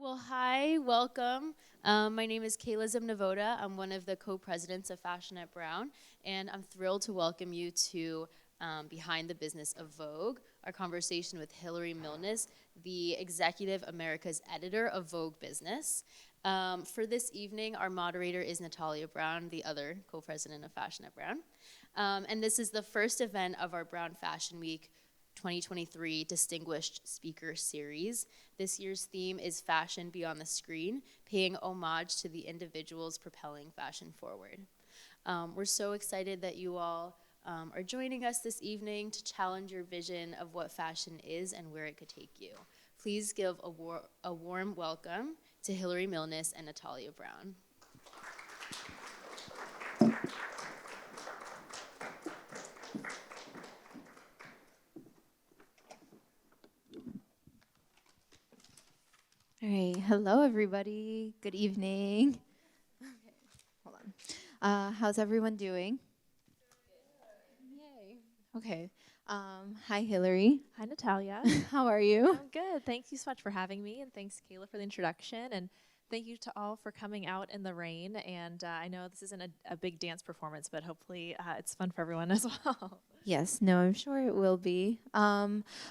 Well, hi, welcome. My name is Kayla Zimnavoda. I'm one of the co-presidents of Fashion at Brown, and I'm thrilled to welcome you to Behind the Business of Vogue, our conversation with Hilary Milnes, the Executive Americas Editor of Vogue Business. For this evening, our moderator is Natalia Brown, the other co-president of Fashion at Brown. And this is the first event of our Brown Fashion Week 2023 Distinguished Speaker Series. This year's theme is Fashion Beyond the Screen, paying homage to the individuals propelling fashion forward. We're so excited that you all are joining us this evening to challenge your vision of what fashion is and where it could take you. Please give a warm welcome to Hilary Milnes and Natalia Brown. All right, hello everybody. Good evening. Okay, hold on. How's everyone doing? Yay. Okay. Hi Hilary. Hi, Natalia. How are you? I'm good. Thank you so much for having me, and thanks, Kayla, for the introduction. And thank you to all for coming out in the rain. And I know this isn't a big dance performance, but hopefully it's fun for everyone as well. Yes, no, I'm sure it will be.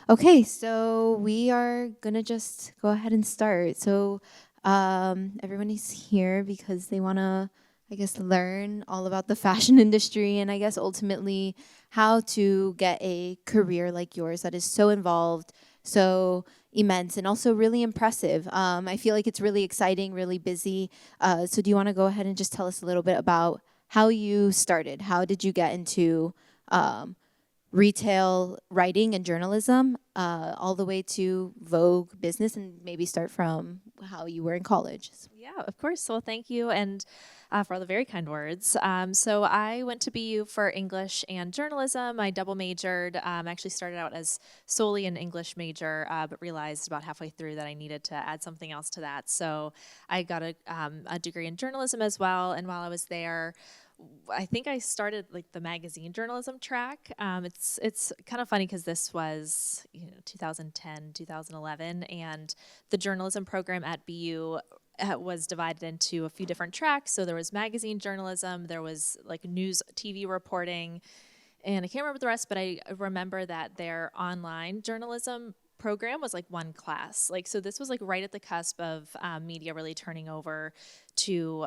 Okay, so we are gonna just go ahead and start. So everyone is here because they wanna, I guess, learn all about the fashion industry and I guess ultimately how to get a career like yours that is so involved, so immense, and also really impressive. I feel like it's really exciting, really busy. So do you wanna go ahead and just tell us a little bit about how you started? How did you get into retail writing and journalism, all the way to Vogue business, and maybe start from how you were in college? Yeah, of course. Well, thank you, and for all the very kind words. So I went to BU for English and journalism. I double majored. Actually started out as solely an English major, but realized about halfway through that I needed to add something else to that. So I got a degree in journalism as well, and while I was there, I think I started like the magazine journalism track. It's kind of funny because this was 2010, 2011, and the journalism program at BU was divided into a few different tracks. So there was magazine journalism, there was like news TV reporting, and I can't remember the rest, but I remember that their online journalism program was like one class. Like, so this was like right at the cusp of media really turning over to,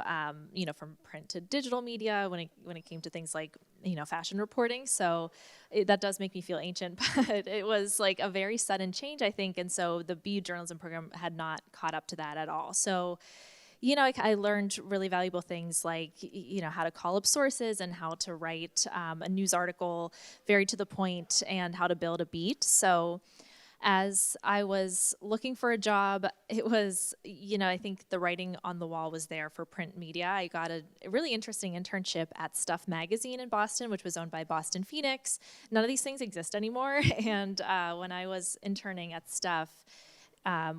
from print to digital media when it came to things like, fashion reporting. So that does make me feel ancient, but it was like a very sudden change, I think. And so the BU journalism program had not caught up to that at all. So I learned really valuable things like, how to call up sources and how to write a news article very to the point and how to build a beat. So as I was looking for a job, it was, I think the writing on the wall was there for print media. I got a really interesting internship at Stuff Magazine in Boston, which was owned by Boston Phoenix. None of these things exist anymore. And when I was interning at Stuff,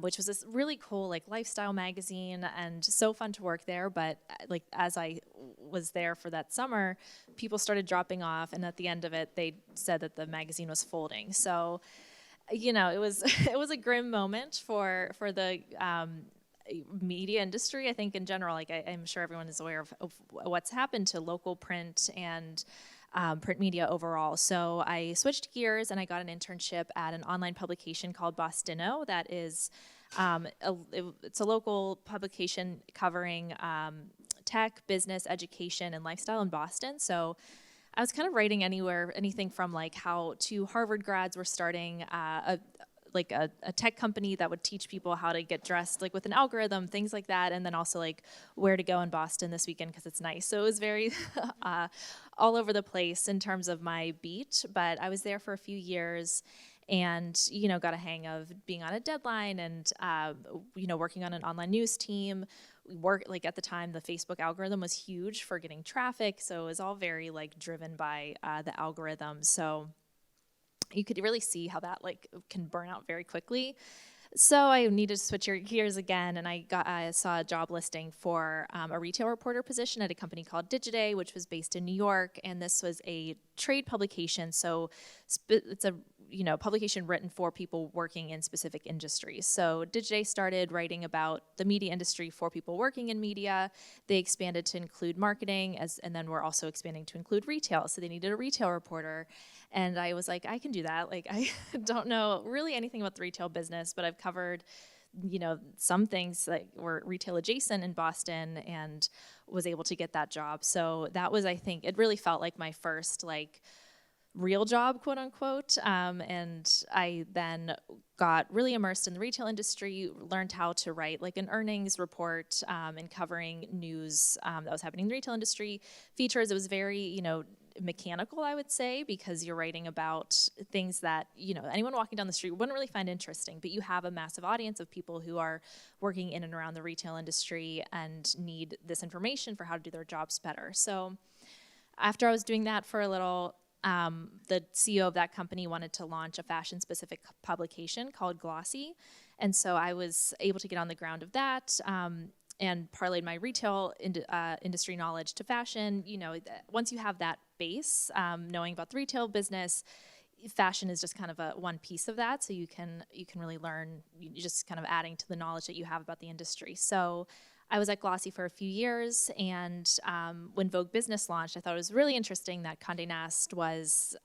which was this really cool like lifestyle magazine and so fun to work there. But like as I was there for that summer, people started dropping off, and at the end of it, they said that the magazine was folding. So it was it was a grim moment for the media industry. I think in general, like I'm sure everyone is aware of what's happened to local print and print media overall. So I switched gears and I got an internship at an online publication called Bostino. That is, it's a local publication covering tech, business, education, and lifestyle in Boston. So I was kind of writing anything from like how two Harvard grads were starting a tech company that would teach people how to get dressed like with an algorithm, things like that, and then also like where to go in Boston this weekend because it's nice. So it was very all over the place in terms of my beat, but I was there for a few years and got a hang of being on a deadline and working on an online news team. Like at the time, the Facebook algorithm was huge for getting traffic, so it was all very like driven by the algorithm. So you could really see how that like can burn out very quickly. So I needed to switch gears again, and I saw a job listing for a retail reporter position at a company called Digiday, which was based in New York, and this was a trade publication. So it's a publication written for people working in specific industries. So Digiday started writing about the media industry for people working in media. They expanded to include marketing, and then we're also expanding to include retail. So they needed a retail reporter. And I was like, I can do that. Like, I don't know really anything about the retail business, but I've covered some things that were retail adjacent in Boston and was able to get that job. So that was, I think, it really felt like my first real job, quote unquote. And I then got really immersed in the retail industry, learned how to write an earnings report and covering news that was happening in the retail industry, features. It was very, mechanical, I would say, because you're writing about things that, anyone walking down the street wouldn't really find interesting, but you have a massive audience of people who are working in and around the retail industry and need this information for how to do their jobs better. So after I was doing that for a little, the CEO of that company wanted to launch a fashion-specific publication called Glossy, and so I was able to get on the ground of that and parlayed my retail industry knowledge to fashion. Once you have that base, knowing about the retail business, fashion is just kind of one piece of that. So you can really learn, just kind of adding to the knowledge that you have about the industry. So I was at Glossy for a few years, and when Vogue Business launched, I thought it was really interesting that Condé Nast was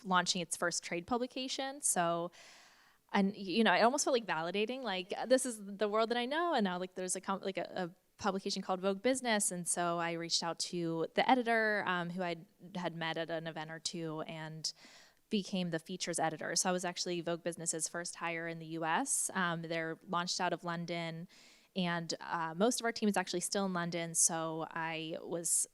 launching its first trade publication. So, and it almost felt validating, this is the world that I know, and now there's a publication called Vogue Business, and so I reached out to the editor who I had met at an event or two, and became the features editor. So I was actually Vogue Business's first hire in the U.S. They're launched out of London. And most of our team is actually still in London, so it was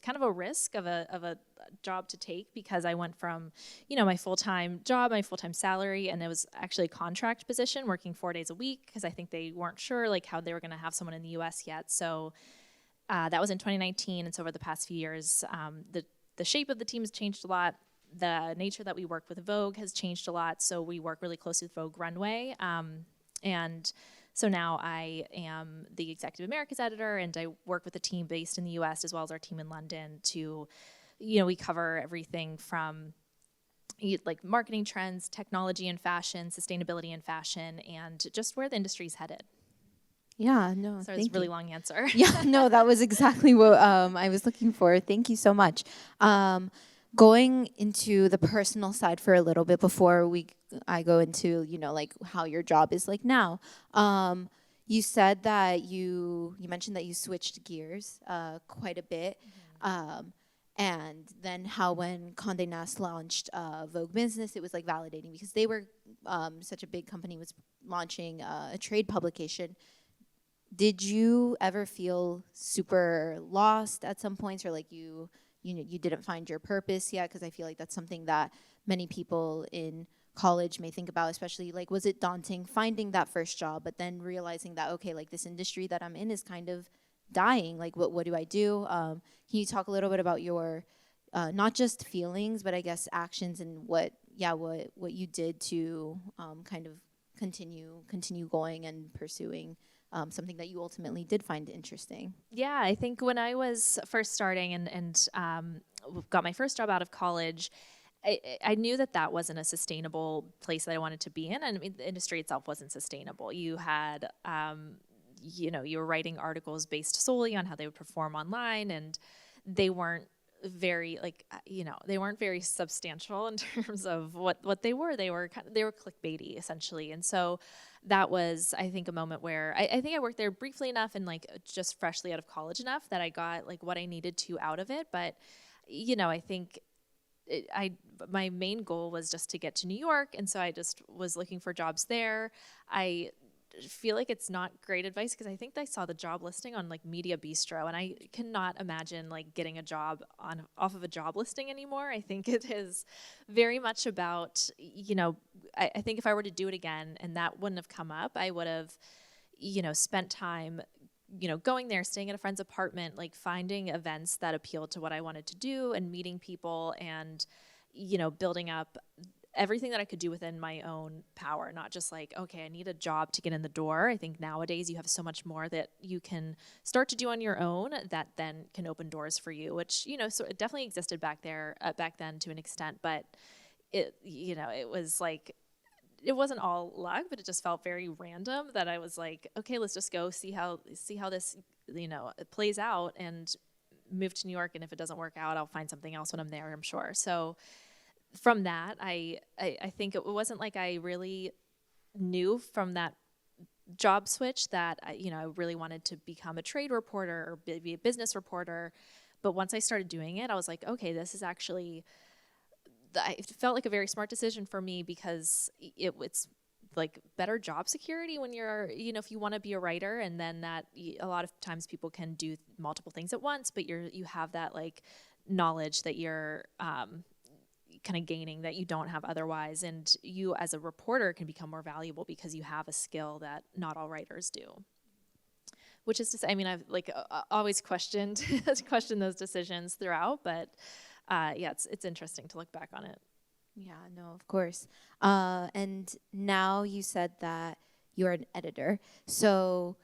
kind of a risk of a job to take, because I went from, my full-time job, my full-time salary, and it was actually a contract position, working 4 days a week, because I think they weren't sure how they were going to have someone in the U.S. yet. So that was in 2019, and so over the past few years, the shape of the team has changed a lot. The nature that we work with Vogue has changed a lot, so we work really closely with Vogue Runway, and so now I am the Executive Americas editor, and I work with a team based in the U.S. as well as our team in London to, we cover everything from marketing trends, technology and fashion, sustainability and fashion, and just where the industry's headed. Yeah, no, so it's a really long answer. Yeah, no, that was exactly what I was looking for. Thank you so much. Going into the personal side for a little bit before I go into, how your job is now. You said that you mentioned that you switched gears quite a bit. Mm-hmm. And then how when Condé Nast launched Vogue Business, it was validating, because they were such a big company, was launching a trade publication. Did you ever feel super lost at some points, or you didn't find your purpose yet? Because I feel that's something that many people in college may think about, especially was it daunting finding that first job, but then realizing that, okay, this industry that I'm in is kind of dying. What do I do? Can you talk a little bit about your not just feelings, but I guess actions, and what you did to kind of continue going and pursuing something that you ultimately did find interesting? Yeah, I think when I was first starting and got my first job out of college, I knew that wasn't a sustainable place that I wanted to be in. And the industry itself wasn't sustainable. You had, you were writing articles based solely on how they would perform online, and they weren't very they weren't very substantial in terms of what they were. They were clickbaity, essentially. And so that was, I think, a moment where I think I worked there briefly enough and just freshly out of college enough that I got what I needed to out of it. But I think my main goal was just to get to New York, and so I just was looking for jobs there. I feel it's not great advice, because I think I saw the job listing on Media Bistro, and I cannot imagine getting a job off of a job listing anymore. I think it is very much about, I think if I were to do it again and that wouldn't have come up, I would have, spent time, going there, staying at a friend's apartment, finding events that appealed to what I wanted to do, and meeting people, and, building up everything that I could do within my own power, not just okay, I need a job to get in the door. I think nowadays you have so much more that you can start to do on your own that then can open doors for you, which, so it definitely existed back then to an extent, but it was like, it wasn't all luck, but it just felt very random that I was like, okay, let's just go see how this, it plays out, and move to New York. And if it doesn't work out, I'll find something else when I'm there, I'm sure. So from that, I think it wasn't like I really knew from that job switch that I really wanted to become a trade reporter or be a business reporter. But once I started doing it, I was like, okay, this is actually, it felt like a very smart decision for me, because it's like better job security when you're, if you want to be a writer, and then that a lot of times people can do multiple things at once, but you have that like knowledge that you're kind of gaining that you don't have otherwise. And you as a reporter can become more valuable because you have a skill that not all writers do. Which is to say, I mean, I've like always questioned those decisions throughout, but yeah, it's interesting to look back on it. Yeah, no, of course. And now you said that you're an editor. So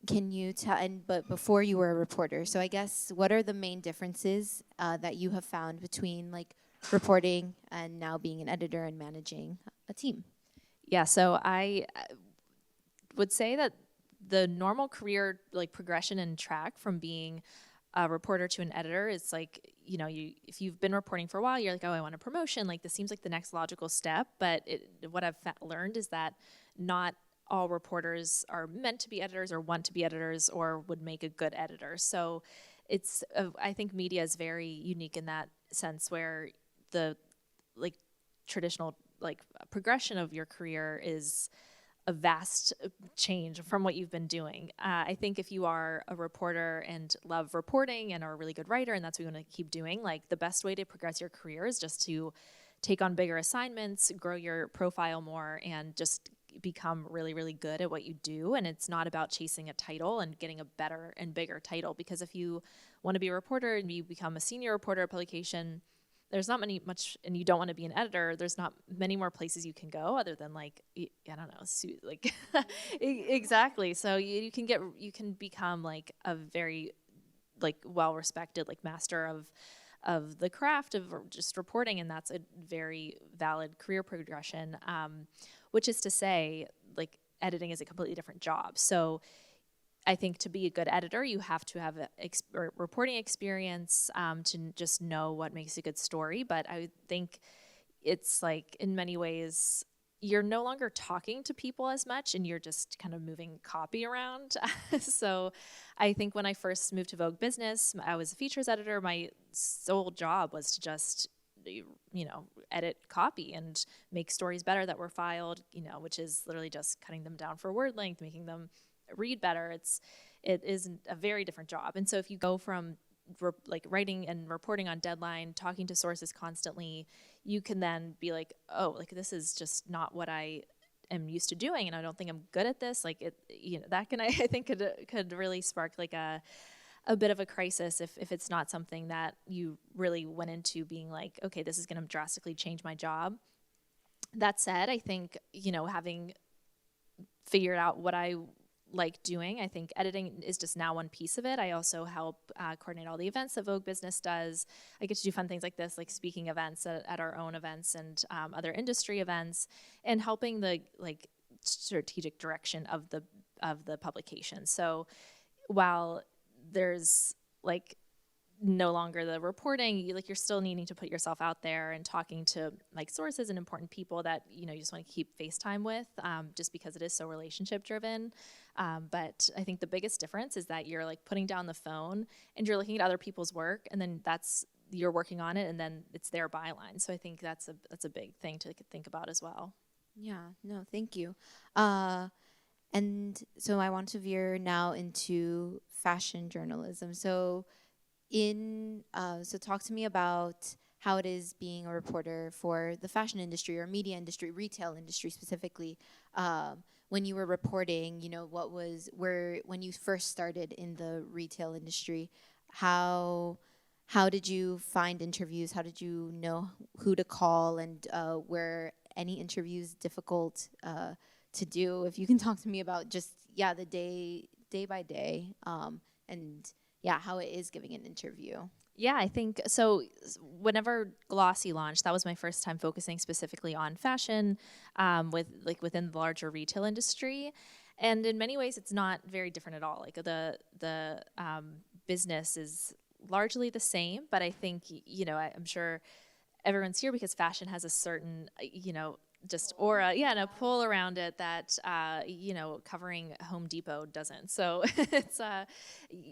can you tell, but before you were a reporter, so I guess what are the main differences that you have found between like reporting and now being an editor and managing a team? Yeah, so I would say that the normal career like progression and track from being a reporter to an editor is like, if you've been reporting for a while, you're like, oh, I want a promotion. Like, this seems like the next logical step. But what I've learned is that not all reporters are meant to be editors or want to be editors or would make a good editor. So I think media is very unique in that sense, where the like traditional like progression of your career is a vast change from what you've been doing. I think if you are a reporter and love reporting and are a really good writer, and that's what you want to keep doing, like the best way to progress your career is just to take on bigger assignments, grow your profile more, and just become really, really good at what you do. And it's not about chasing a title and getting a better and bigger title, because if you want to be a reporter and you become a senior reporter at a publication, there's not much, and you don't want to be an editor, there's not many more places you can go other than like, I don't know, like exactly. So you can become like a very like well-respected like master of the craft of just reporting, and that's a very valid career progression. Which is to say, like editing is a completely different job. So I think to be a good editor, you have to have reporting experience to just know what makes a good story. But I think it's like in many ways, you're no longer talking to people as much, and you're just kind of moving copy around. So I think when I first moved to Vogue Business, I was a features editor. My sole job was to just edit copy and make stories better that were filed, which is literally just cutting them down for word length, making them read better. It is a very different job. And so if you go from like writing and reporting on deadline, talking to sources constantly, you can then be like, oh, like this is just not what I am used to doing, and I don't think I'm good at this. Like that can I think could really spark like a bit of a crisis if it's not something that you really went into being like, okay, this is going to drastically change my job. That said, I think having figured out what I like doing, I think editing is just now one piece of it. I also help coordinate all the events that Vogue Business does. I get to do fun things like this, like speaking events at our own events and other industry events, and helping the like strategic direction of the publication. So while there's like no longer the reporting, you're still needing to put yourself out there and talking to like sources and important people that you just want to keep FaceTime with, just because it is so relationship driven. But I think the biggest difference is that you're like putting down the phone and you're looking at other people's work, and then you're working on it, and then it's their byline. So I think that's a big thing to think about as well. Yeah, no, thank you. And so I want to veer now into fashion journalism. So so talk to me about how it is being a reporter for the fashion industry or media industry, retail industry specifically. When you were reporting, when you first started in the retail industry, how did you find interviews? How did you know who to call, and were any interviews difficult to do? If you can talk to me about just the day by day, and how it is giving an interview. Yeah, I think so. Whenever Glossy launched, that was my first time focusing specifically on fashion, within the larger retail industry, and in many ways, it's not very different at all. Like the business is largely the same, but I think I'm sure everyone's here because fashion has a certain just aura, yeah, and a pull around it that covering Home Depot doesn't. So it's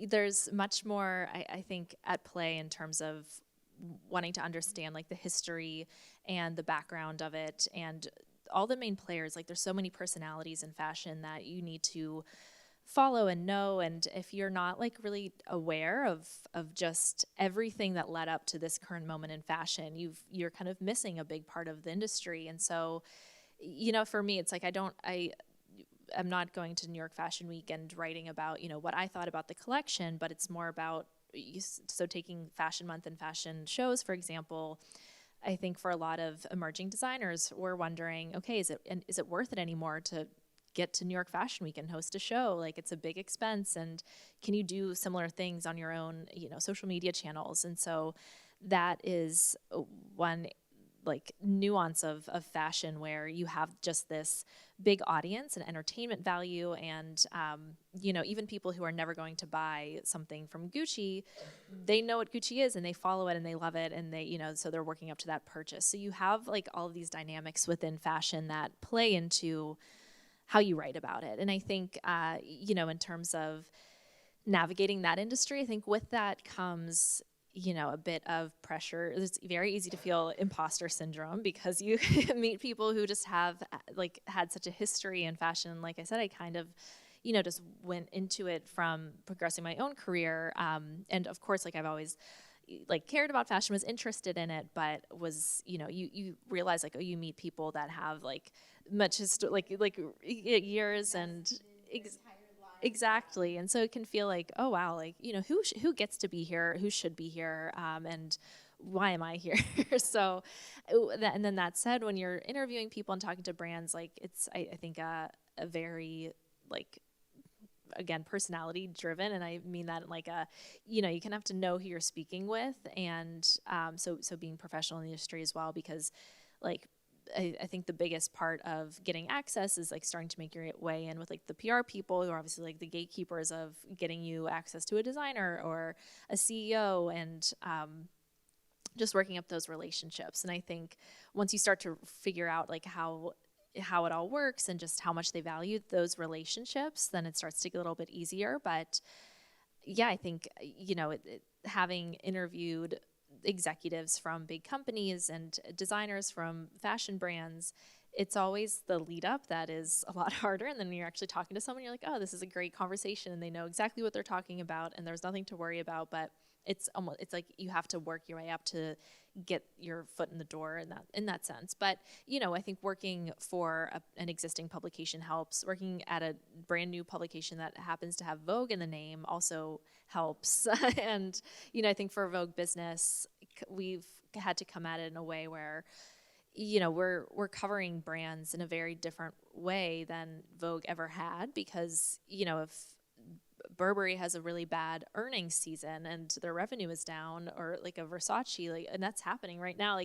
there's much more I think at play in terms of wanting to understand like the history and the background of it and all the main players. Like there's so many personalities in fashion that you need to follow and know, and if you're not like really aware of just everything that led up to this current moment in fashion, you're kind of missing a big part of the industry. And so for me, it's like I'm not going to New York Fashion Week and writing about what I thought about the collection, but it's more about so taking Fashion Month and fashion shows, for example. I think for a lot of emerging designers, we're wondering, okay, is it worth it anymore to get to New York Fashion Week and host a show? Like it's a big expense, and can you do similar things on your own, social media channels? And so that is one like nuance of fashion where you have just this big audience and entertainment value, and even people who are never going to buy something from Gucci, they know what Gucci is and they follow it and they love it, and they so they're working up to that purchase. So you have like all of these dynamics within fashion that play into how you write about it. And I think, in terms of navigating that industry, I think with that comes, a bit of pressure. It's very easy to feel imposter syndrome because you meet people who just have like had such a history in fashion. Like I said, I kind of, just went into it from progressing my own career. And of course, like I've always like cared about fashion, was interested in it, but was, you realize like, oh, you meet people that have like much years and exactly. And so it can feel like, oh wow, like, who gets to be here, who should be here, and why am I here? So, and then that said, when you're interviewing people and talking to brands, like it's, I think a very like, again, personality driven, and I mean that in like a, you kind of have to know who you're speaking with, and so being professional in the industry as well, because like I think the biggest part of getting access is like starting to make your way in with like the PR people who are obviously like the gatekeepers of getting you access to a designer or a CEO, and just working up those relationships. And I think once you start to figure out like how it all works and just how much they value those relationships, then it starts to get a little bit easier. But yeah, I think, having interviewed executives from big companies and designers from fashion brands, it's always the lead up that is a lot harder. And then you're actually talking to someone, you're like, oh, this is a great conversation, and they know exactly what they're talking about, and there's nothing to worry about. But it's like you have to work your way up to get your foot in the door in that sense. But I think working for an existing publication helps. Working at a brand new publication that happens to have Vogue in the name also helps. And I think for Vogue Business, we've had to come at it in a way where we're covering brands in a very different way than Vogue ever had, because if Burberry has a really bad earnings season and their revenue is down, or like a Versace, like, and that's happening right now,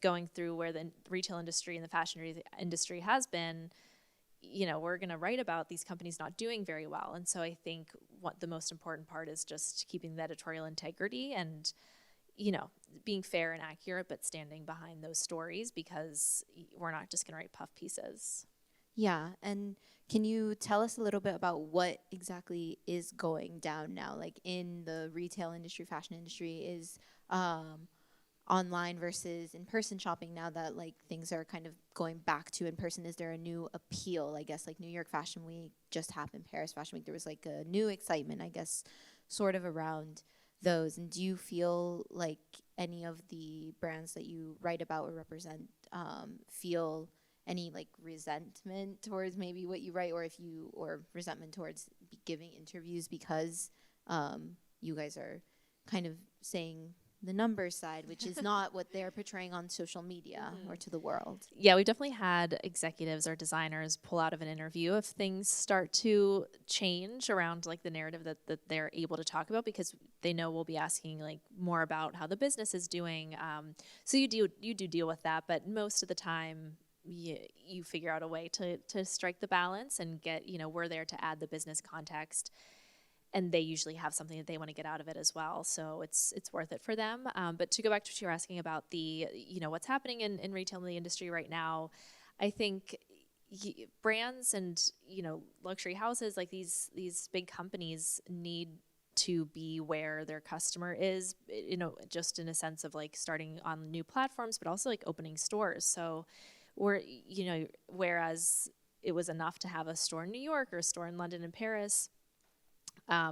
going through where the retail industry and the fashion industry has been, we're going to write about these companies not doing very well. And so I think what the most important part is just keeping the editorial integrity and, being fair and accurate, but standing behind those stories, because we're not just going to write puff pieces. Yeah, and can you tell us a little bit about what exactly is going down now, like in the retail industry, fashion industry? Is online versus in-person shopping now that like things are kind of going back to in-person? Is there a new appeal? I guess like New York Fashion Week just happened, Paris Fashion Week, there was like a new excitement, I guess, sort of around those. And do you feel like any of the brands that you write about or represent feel any like resentment towards maybe what you write, or resentment towards giving interviews because you guys are kind of saying the number side, which is not what they're portraying on social media or to the world. Yeah, we've definitely had executives or designers pull out of an interview if things start to change around like the narrative that they're able to talk about, because they know we'll be asking like more about how the business is doing. So you do deal with that, but most of the time you figure out a way to strike the balance and get, we're there to add the business context, and they usually have something that they want to get out of it as well. So it's worth it for them. But to go back to what you were asking about the, what's happening in retail in the industry right now, I think brands and, luxury houses, like these big companies need to be where their customer is, just in a sense of like starting on new platforms, but also like opening stores. So whereas it was enough to have a store in New York or a store in London and Paris,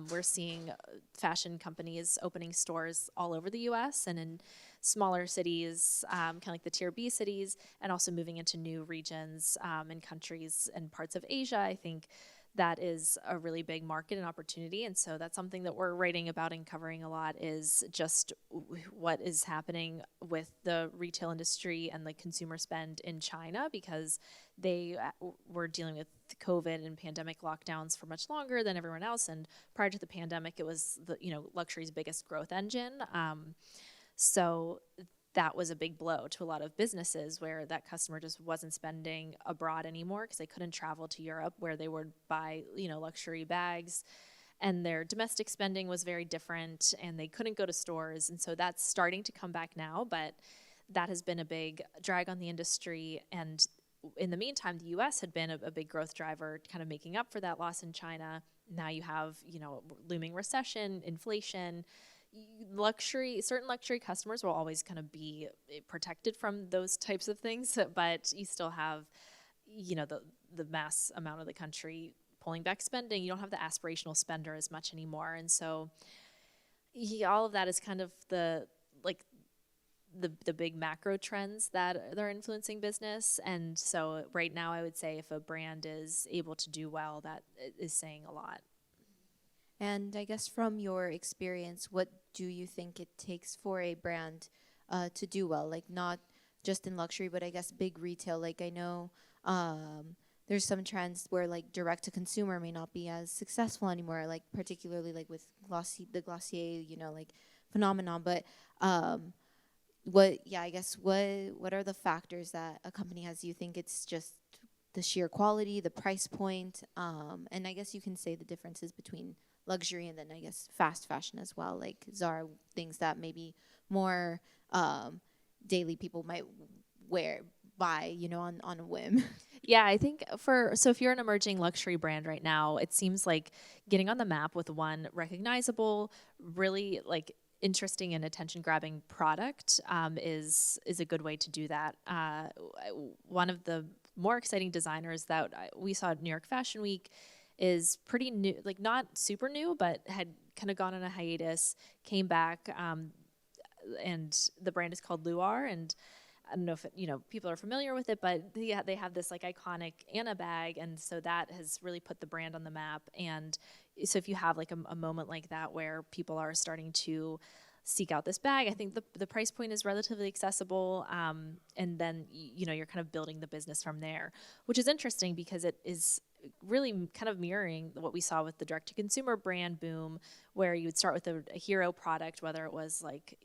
we're seeing fashion companies opening stores all over the U.S. and in smaller cities, kind of like the Tier B cities, and also moving into new regions and countries and parts of Asia. I think that is a really big market and opportunity. And so that's something that we're writing about and covering a lot, is just what is happening with the retail industry and the consumer spend in China, because they were dealing with COVID and pandemic lockdowns for much longer than everyone else. And prior to the pandemic, it was luxury's biggest growth engine. So that was a big blow to a lot of businesses, where that customer just wasn't spending abroad anymore because they couldn't travel to Europe where they would buy, luxury bags, and their domestic spending was very different and they couldn't go to stores. And so that's starting to come back now, but that has been a big drag on the industry. And in the meantime, the US had been a big growth driver, kind of making up for that loss in China. Now you have, looming recession, inflation. Certain luxury customers will always kind of be protected from those types of things, but you still have, the mass amount of the country pulling back spending. You don't have the aspirational spender as much anymore. And so all of that is kind of the big macro trends that are influencing business. And so right now I would say if a brand is able to do well, that is saying a lot. And I guess from your experience, what do you think it takes for a brand to do well? Like not just in luxury, but I guess big retail. Like I know there's some trends where like direct to consumer may not be as successful anymore, like particularly like with the Glossier, like phenomenon. But what are the factors that a company has? Do you think it's just the sheer quality, the price point? And I guess you can say the differences between luxury and then I guess fast fashion as well, like Zara, things that maybe more daily people might buy, on a whim. Yeah, I think if you're an emerging luxury brand right now, it seems like getting on the map with one recognizable, really like interesting and attention grabbing product is a good way to do that. One of the more exciting designers that we saw at New York Fashion Week is pretty new, like not super new, but had kind of gone on a hiatus, came back, and the brand is called Luar. And I don't know if people are familiar with it, but they have this like iconic Anna bag, and so that has really put the brand on the map. And so if you have like a moment like that where people are starting to seek out this bag, I think the price point is relatively accessible, and then you're kind of building the business from there, which is interesting because it is really kind of mirroring what we saw with the direct-to-consumer brand boom, where you would start with a hero product, whether it was like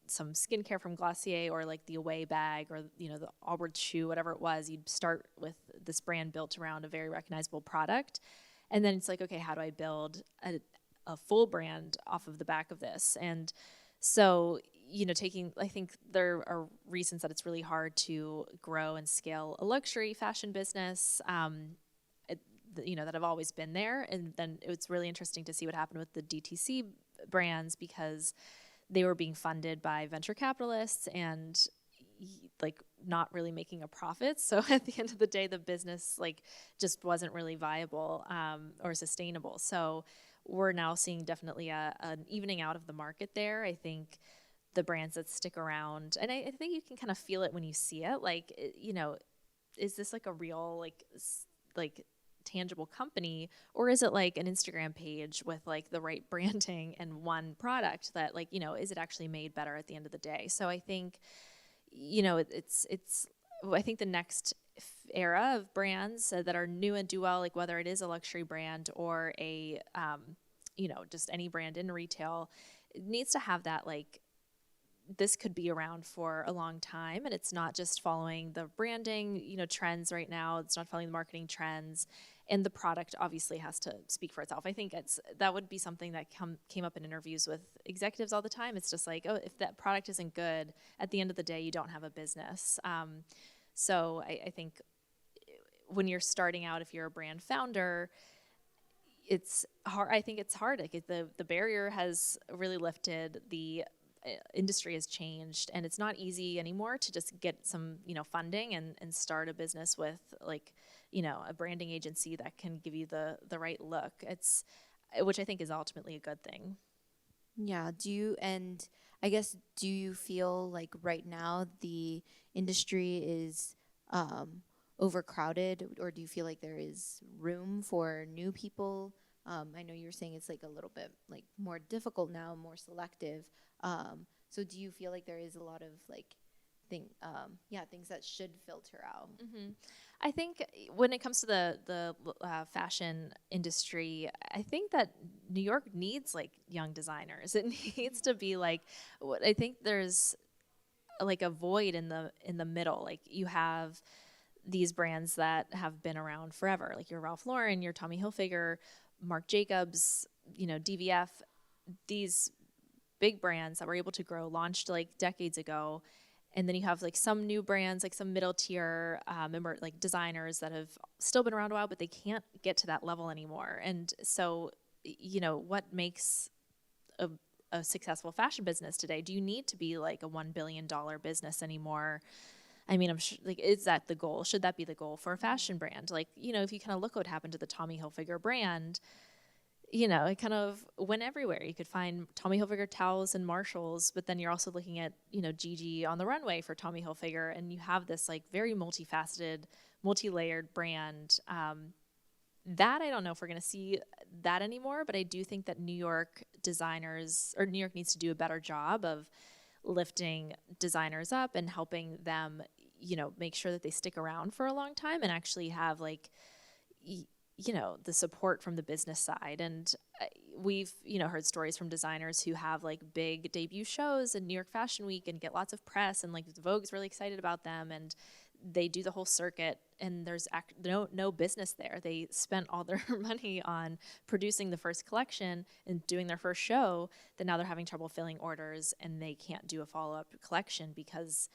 some skincare from Glossier or like the Away bag or the Allbirds shoe, whatever it was. You'd start with this brand built around a very recognizable product, and then it's like, okay, how do I build a full brand off of the back of this? And so I think there are reasons that it's really hard to grow and scale a luxury fashion business that have always been there. And then it's really interesting to see what happened with the DTC brands, because they were being funded by venture capitalists and like not really making a profit. So at the end of the day, the business like just wasn't really viable or sustainable. So we're now seeing definitely an evening out of the market there. I think the brands that stick around, and I think you can kind of feel it when you see it, like, is this like a real like tangible company, or is it like an Instagram page with like the right branding and one product that, like, is it actually made better at the end of the day? So I think, it's I think the next era of brands that are new and do well, like whether it is a luxury brand or a just any brand in retail, it needs to have that, like, this could be around for a long time, and it's not just following the branding trends right now. It's not following the marketing trends, and the product obviously has to speak for itself. I think that would be something that came up in interviews with executives all the time. It's just like, oh, if that product isn't good, at the end of the day you don't have a business. So I think when you're starting out, if you're a brand founder, it's hard. I think it's hard. Like, the barrier has really lifted. The industry has changed, and it's not easy anymore to just get some funding and start a business with, like, a branding agency that can give you the right look. It's which I think is ultimately a good thing. Yeah. Do you feel like right now the industry is overcrowded, or do you feel like there is room for new people? I know you're saying it's like a little bit like more difficult now, more selective. So do you feel like there is a lot of like things that should filter out? Mm-hmm. I think when it comes to the fashion industry, I think that New York needs like young designers. It needs to be like, what I think there's like a void in the middle. Like, you have these brands that have been around forever, like your Ralph Lauren, your Tommy Hilfiger, Marc Jacobs, DVF, these big brands that were able to grow, launched like decades ago. And then you have like some new brands, like some middle tier member, like designers that have still been around a while, but they can't get to that level anymore. And so, what makes a successful fashion business today? Do you need to be like a $1 billion business anymore? I mean, I'm sure, like, is that the goal? Should that be the goal for a fashion brand? Like, if you kind of look what happened to the Tommy Hilfiger brand, it kind of went everywhere. You could find Tommy Hilfiger towels and Marshalls, but then you're also looking at, Gigi on the runway for Tommy Hilfiger, and you have this like very multifaceted, multi-layered brand. That I don't know if we're going to see that anymore, but I do think that New York needs to do a better job of lifting designers up and helping them, make sure that they stick around for a long time and actually have like, the support from the business side. And we've, heard stories from designers who have like big debut shows in New York Fashion Week and get lots of press, and like Vogue's really excited about them, and they do the whole circuit, and there's no business there. They spent all their money on producing the first collection and doing their first show, that now they're having trouble filling orders, and they can't do a follow-up collection because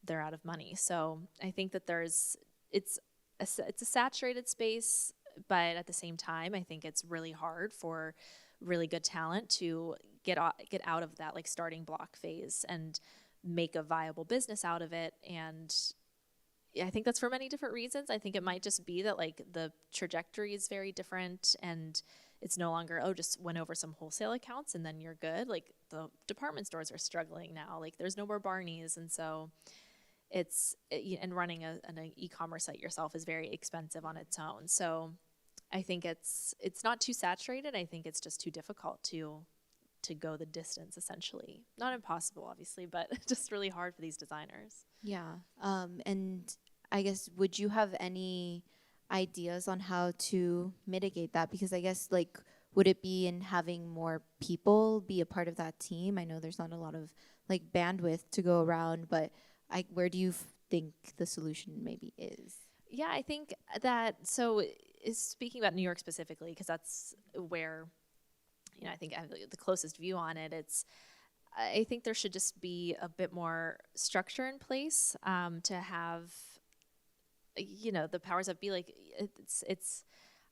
they're out of money. So I think that it's a saturated space, but at the same time, I think it's really hard for really good talent to get out of that like starting block phase and make a viable business out of it. And I think that's for many different reasons. I think it might just be that like the trajectory is very different, and it's no longer, just win over some wholesale accounts and then you're good. Like, the department stores are struggling now. Like, there's no more Barneys, and so and running an e-commerce site yourself is very expensive on its own. So I think it's not too saturated. I think it's just too difficult to go the distance, essentially. Not impossible, obviously, but just really hard for these designers. Yeah. And I guess, would you have any ideas on how to mitigate that? Because I guess, like, would it be in having more people be a part of that team? I know there's not a lot of like bandwidth to go around, but where do you think the solution maybe is? Yeah, I think that, speaking about New York specifically, because that's where, I think I have the closest view on it. I think there should just be a bit more structure in place to have, the powers that be. Like,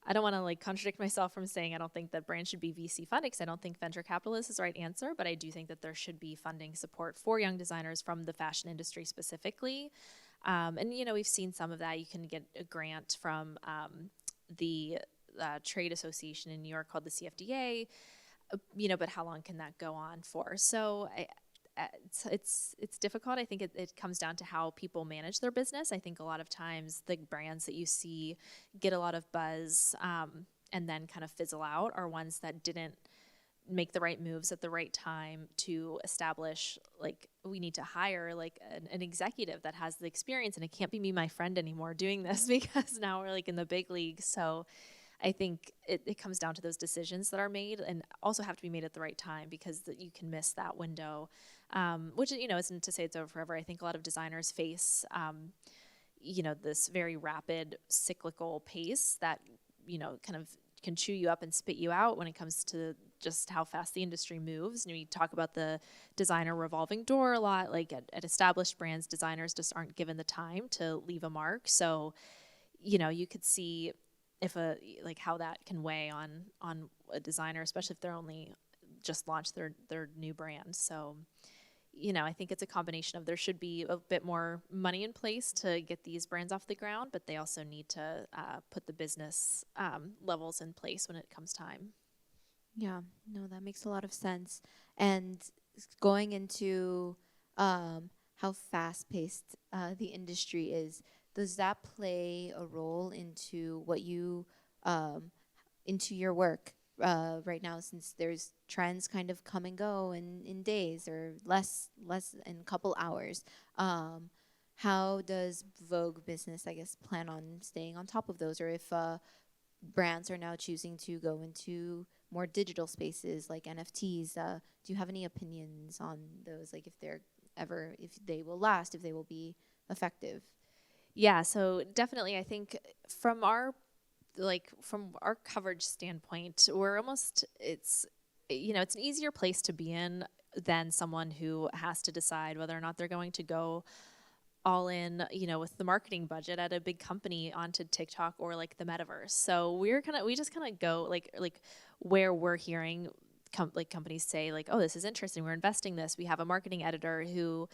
I don't want to like contradict myself from saying I don't think that brands should be VC funded, because I don't think venture capitalist is the right answer, but I do think that there should be funding support for young designers from the fashion industry specifically. And, we've seen some of that. You can get a grant from the trade association in New York called the CFDA, but how long can that go on for? So it's difficult. I think it comes down to how people manage their business. I think a lot of times the brands that you see get a lot of buzz and then kind of fizzle out are ones that didn't make the right moves at the right time to establish, like, we need to hire like an executive that has the experience, and it can't be me, my friend, anymore doing this because now we're like in the big league. So I think it comes down to those decisions that are made and also have to be made at the right time, because you can miss that window, which, isn't to say it's over forever. I think a lot of designers face, this very rapid cyclical pace that, kind of can chew you up and spit you out when it comes to just how fast the industry moves. And we talk about the designer revolving door a lot. Like at established brands, designers just aren't given the time to leave a mark. So, you could see if how that can weigh on a designer, especially if they're only just launched their new brand. So, I think it's a combination of, there should be a bit more money in place to get these brands off the ground, but they also need to put the business levels in place when it comes time. Yeah, no, that makes a lot of sense. And going into how fast-paced the industry is, does that play a role into what you into your work right now, since there's trends kind of come and go in days or less in a couple hours? How does Vogue business, I guess, plan on staying on top of those, or if brands are now choosing to go into more digital spaces like NFTs? Do you have any opinions on those? Like if they will last, if they will be effective? Yeah, so definitely, I think from our coverage standpoint, we're almost, it's an easier place to be in than someone who has to decide whether or not they're going to go all in, with the marketing budget at a big company onto TikTok or like the metaverse. So we just kind of go like where we're hearing companies say like, oh, this is interesting, we're investing this. We have a marketing editor who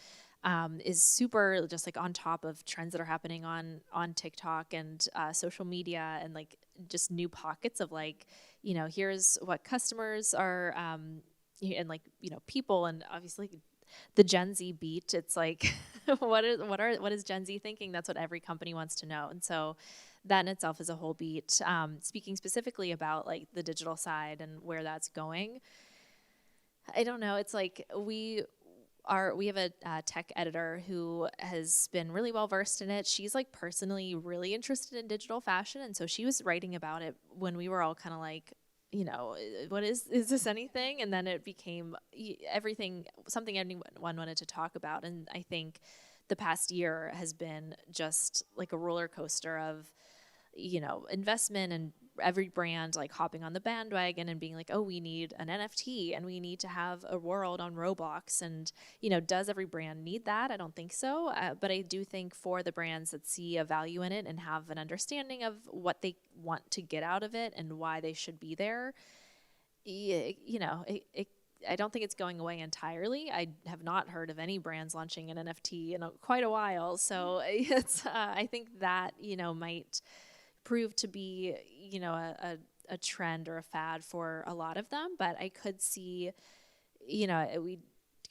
is super just like on top of trends that are happening on TikTok and social media, and like just new pockets of like, here's what customers are, and like, people, and obviously the Gen Z beat. It's like, what is Gen Z thinking? That's what every company wants to know. And so that in itself is a whole beat. Speaking specifically about like the digital side and where that's going, I don't know. It's like we have a tech editor who has been really well versed in it. She's like personally really interested in digital fashion, and so she was writing about it when we were all kind of like, what is this anything? And then it became something anyone wanted to talk about. And I think the past year has been just like a roller coaster of, investment, and every brand like hopping on the bandwagon and being like, oh, we need an NFT and we need to have a world on Roblox. And, does every brand need that? I don't think so. But I do think for the brands that see a value in it and have an understanding of what they want to get out of it and why they should be there, I don't think it's going away entirely. I have not heard of any brands launching an NFT in quite a while. So I think that, might prove to be, a trend or a fad for a lot of them. But I could see, we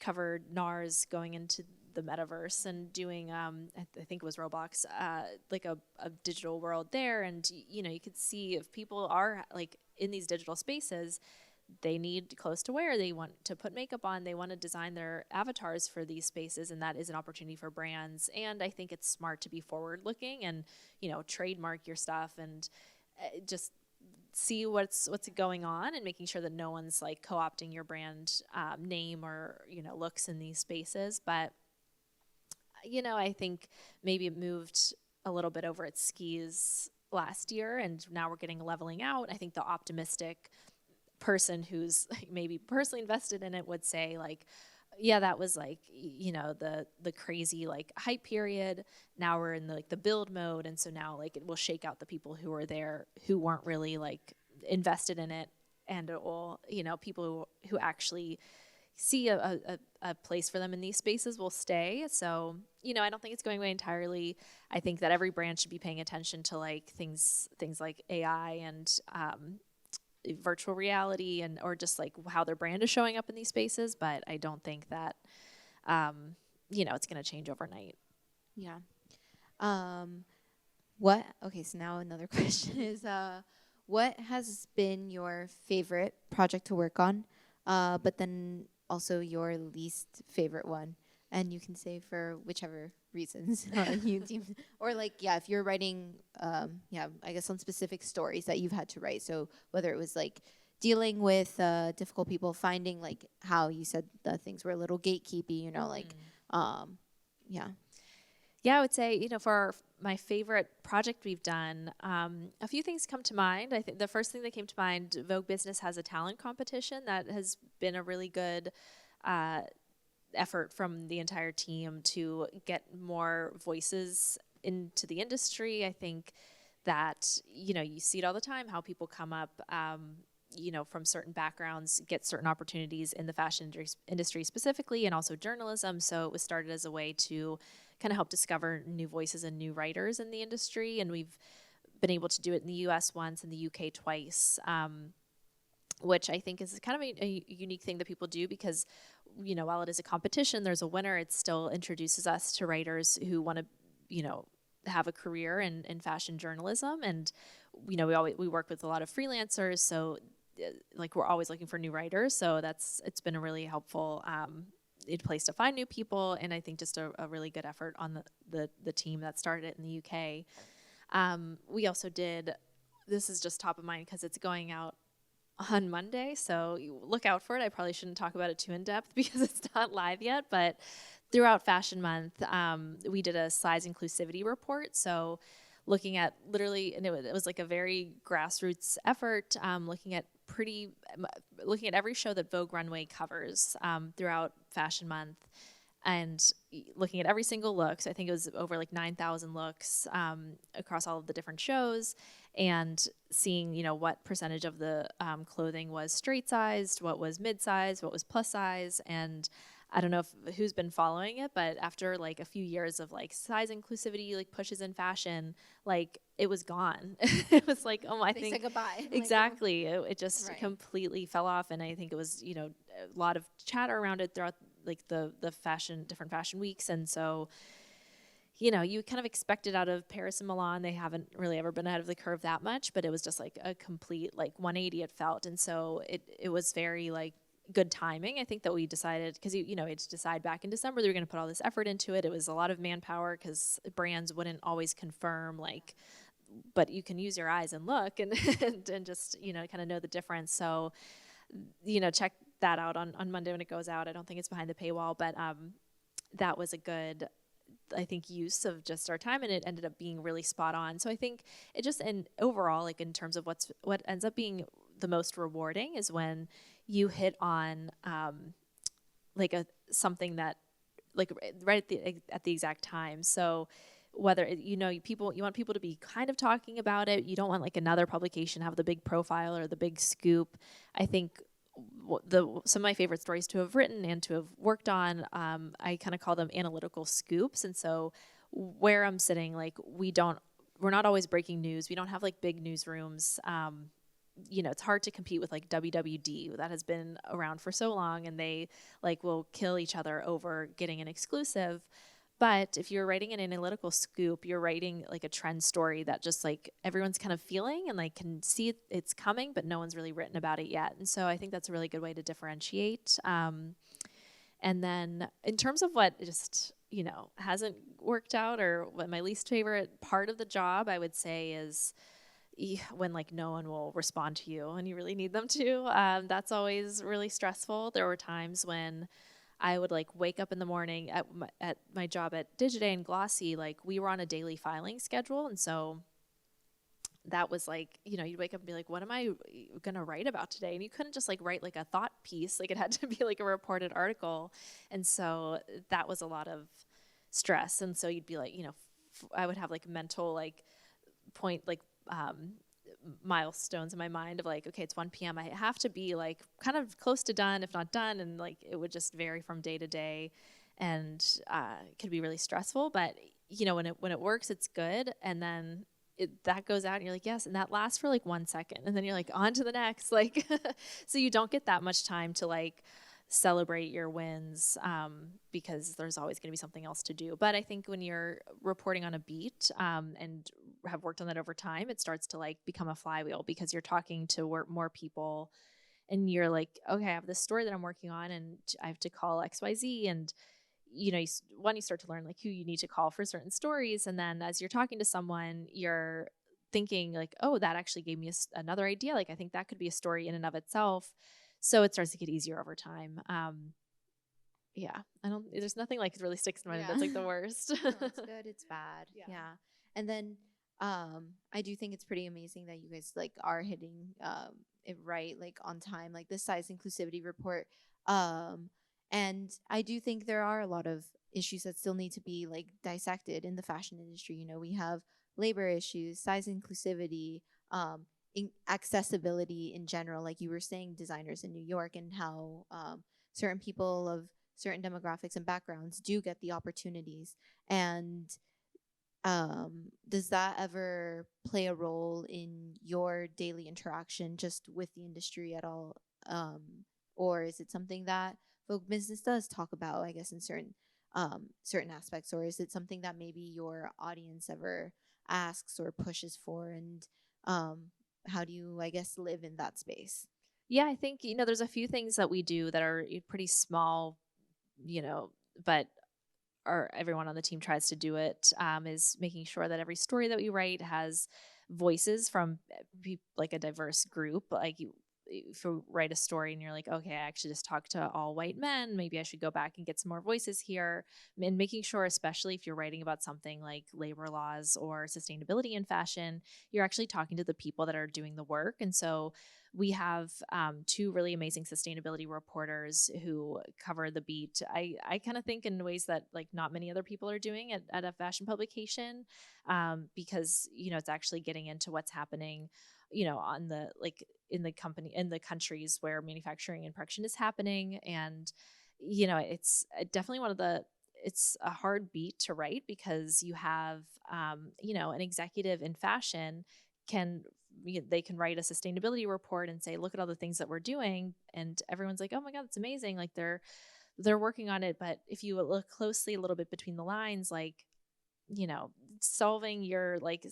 covered NARS going into the metaverse and doing, I think it was Roblox, like a digital world there. And, you could see if people are like in these digital spaces, they need clothes to wear, they want to put makeup on, they want to design their avatars for these spaces, and that is an opportunity for brands. And I think it's smart to be forward looking and, trademark your stuff and just see what's going on, and making sure that no one's like co-opting your brand name or, looks in these spaces. But, I think maybe it moved a little bit over its skis last year, and now we're getting a leveling out. I think the optimistic person who's like maybe personally invested in it would say like, yeah, that was like, the crazy like hype period. Now we're in the build mode, and so now like it will shake out the people who are there who weren't really like invested in it, and it will, people who actually see a place for them in these spaces will stay. So, I don't think it's going away entirely. I think that every brand should be paying attention to like things like AI and virtual reality, and or just like how their brand is showing up in these spaces. But I don't think that it's going to change overnight. Yeah. Okay, so now another question is, what has been your favorite project to work on, but then also your least favorite one? And you can say for whichever reasons you deem, or like, yeah, if you're writing, I guess on specific stories that you've had to write. So whether it was like dealing with difficult people, finding like how you said the things were a little gatekeepy, yeah. Yeah, I would say, for my favorite project we've done, a few things come to mind. I think the first thing that came to mind, Vogue Business has a talent competition that has been a really good effort from the entire team to get more voices into the industry. I think that, you see it all the time, how people come up, from certain backgrounds, get certain opportunities in the fashion industry specifically, and also journalism. So it was started as a way to kind of help discover new voices and new writers in the industry. And we've been able to do it in the US once, in the UK twice, which I think is kind of a unique thing that people do because, while it is a competition, there's a winner, it still introduces us to writers who want to, have a career in fashion journalism. And, we work with a lot of freelancers. So we're always looking for new writers. So it's been a really helpful place to find new people. And I think just a really good effort on the team that started it in the UK. We also did, this is just top of mind because it's going out on Monday, so you look out for it. I probably shouldn't talk about it too in depth because it's not live yet, but throughout Fashion Month, we did a size inclusivity report. So looking at literally, and it was like a very grassroots effort, looking at every show that Vogue Runway covers throughout Fashion Month, and looking at every single look. So I think it was over like 9,000 looks across all of the different shows, and seeing, what percentage of the clothing was straight sized, what was mid sized, what was plus size. And I don't know who's been following it, but after like a few years of like size inclusivity, like pushes in fashion, like it was gone. It was like, I They think said goodbye. exactly. It just Right. completely fell off. And I think it was, a lot of chatter around it throughout like the different fashion weeks. And so, you kind of expect it out of Paris and Milan. They haven't really ever been ahead of the curve that much, but it was just like a complete like 180 it felt. And so it was very like good timing. I think that we decided, because we had to decide back in December that we were going to put all this effort into it. It was a lot of manpower because brands wouldn't always confirm, like, but you can use your eyes and look and and just kind of know the difference. So check that out on Monday when it goes out. I don't think it's behind the paywall, but that was a good, I think, use of just our time, and it ended up being really spot on. So I think it just, and overall, like in terms of what ends up being the most rewarding is when you hit on like something that like right at the exact time. So whether you want people to be kind of talking about it, you don't want like another publication have the big profile or the big scoop. I think some of my favorite stories to have written and to have worked on, I kind of call them analytical scoops. And so where I'm sitting, like we're not always breaking news. We don't have like big newsrooms. It's hard to compete with like WWD that has been around for so long, and they like will kill each other over getting an exclusive. But if you're writing an analytical scoop, you're writing like a trend story that just like everyone's kind of feeling and like can see it's coming, but no one's really written about it yet. And so I think that's a really good way to differentiate. And then in terms of what just, hasn't worked out, or what my least favorite part of the job, I would say, is when like no one will respond to you and you really need them to. That's always really stressful. There were times when I would like wake up in the morning at my job at Digiday and Glossy, like we were on a daily filing schedule. And so that was like, you'd wake up and be like, what am I going to write about today? And you couldn't just like write like a thought piece. Like it had to be like a reported article. And so that was a lot of stress. And so you'd be like, I would have like mental like point, like milestones in my mind of like, okay, it's 1 p.m. I have to be like kind of close to done, if not done. And like, it would just vary from day to day, and it could be really stressful, but when it works, it's good. And then that goes out and you're like, yes. And that lasts for like 1 second. And then you're like on to the next, like, so you don't get that much time to like celebrate your wins, because there's always going to be something else to do. But I think when you're reporting on a beat, and have worked on that over time, it starts to like become a flywheel because you're talking to more people, and you're like, okay, I have this story that I'm working on and I have to call XYZ. And, you start to learn like who you need to call for certain stories. And then as you're talking to someone, you're thinking like, oh, that actually gave me another idea. Like, I think that could be a story in and of itself. So it starts to get easier over time. Yeah, there's nothing like really sticks in my mind. Yeah. That's like the worst. No, it's good, it's bad. Yeah. Yeah. And then I do think it's pretty amazing that you guys like are hitting it right, like on time, like the size inclusivity report. Um and I do think there are a lot of issues that still need to be like dissected in the fashion industry. You know, we have labor issues, size inclusivity, accessibility in general, like you were saying, designers in New York, and how certain people of certain demographics and backgrounds do get the opportunities. And does that ever play a role in your daily interaction just with the industry at all? Or is it something that Vogue Business does talk about, I guess, in certain aspects? Or is it something that maybe your audience ever asks or pushes for? And how do you, I guess, live in that space? Yeah, I think, there's a few things that we do that are pretty small, but everyone on the team tries to do it, is making sure that every story that we write has voices from like a diverse group. Like if you write a story and you're like, okay, I actually just talked to all white men, maybe I should go back and get some more voices here. And making sure, especially if you're writing about something like labor laws or sustainability in fashion, you're actually talking to the people that are doing the work. And so we have two really amazing sustainability reporters who cover the beat. I kind of think in ways that like not many other people are doing at a fashion publication, because it's actually getting into what's happening, on the like in the countries where manufacturing and production is happening. And it's definitely it's a hard beat to write because you have an executive in fashion they can write a sustainability report and say, look at all the things that we're doing, and everyone's like, oh my god, it's amazing, like they're working on it. But if you look closely a little bit between the lines, like solving your like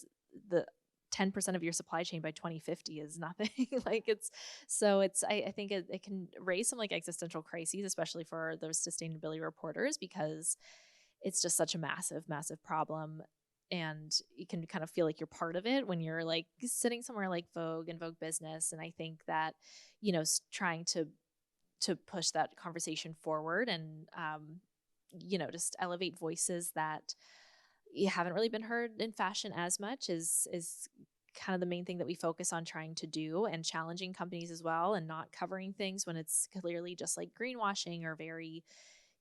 the 10% of your supply chain by 2050 is nothing. Like I think it can raise some like existential crises, especially for those sustainability reporters, because it's just such a massive problem. And you can kind of feel like you're part of it when you're like sitting somewhere like Vogue and Vogue Business. And I think that, trying to push that conversation forward and, just elevate voices that you haven't really been heard in fashion as much is kind of the main thing that we focus on trying to do, and challenging companies as well, and not covering things when it's clearly just like greenwashing or very,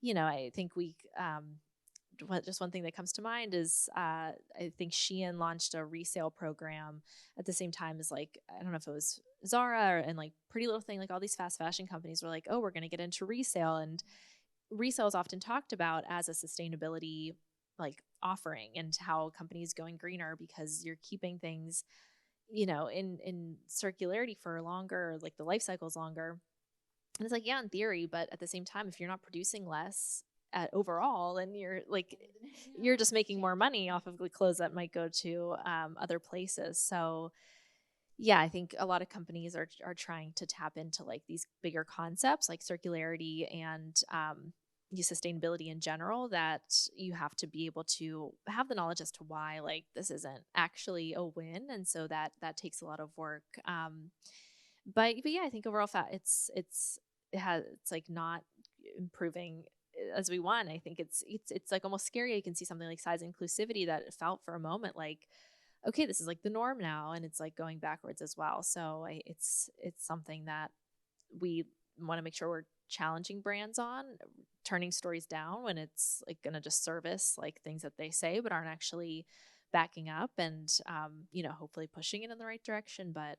I think just one thing that comes to mind is I think Shein launched a resale program at the same time as like, I don't know if it was Zara and like Pretty Little Thing, like all these fast fashion companies were like, oh, we're going to get into resale. And resale is often talked about as a sustainability like offering, and how companies going greener because you're keeping things, in circularity for longer, like the life cycle is longer. And it's like, yeah, in theory, but at the same time, if you're not producing less overall, and you're just making more money off of the clothes that might go to other places. So yeah, I think a lot of companies are trying to tap into like these bigger concepts like circularity and sustainability in general, that you have to be able to have the knowledge as to why like this isn't actually a win. And so that takes a lot of work. But yeah, I think overall it's like not improving as we want. I think it's like almost scary. You can see something like size inclusivity that felt for a moment like, okay, this is like the norm now, and it's like going backwards as well. So it's something that we want to make sure we're challenging brands on, turning stories down when it's like going to just service like things that they say but aren't actually backing up, and hopefully pushing it in the right direction. But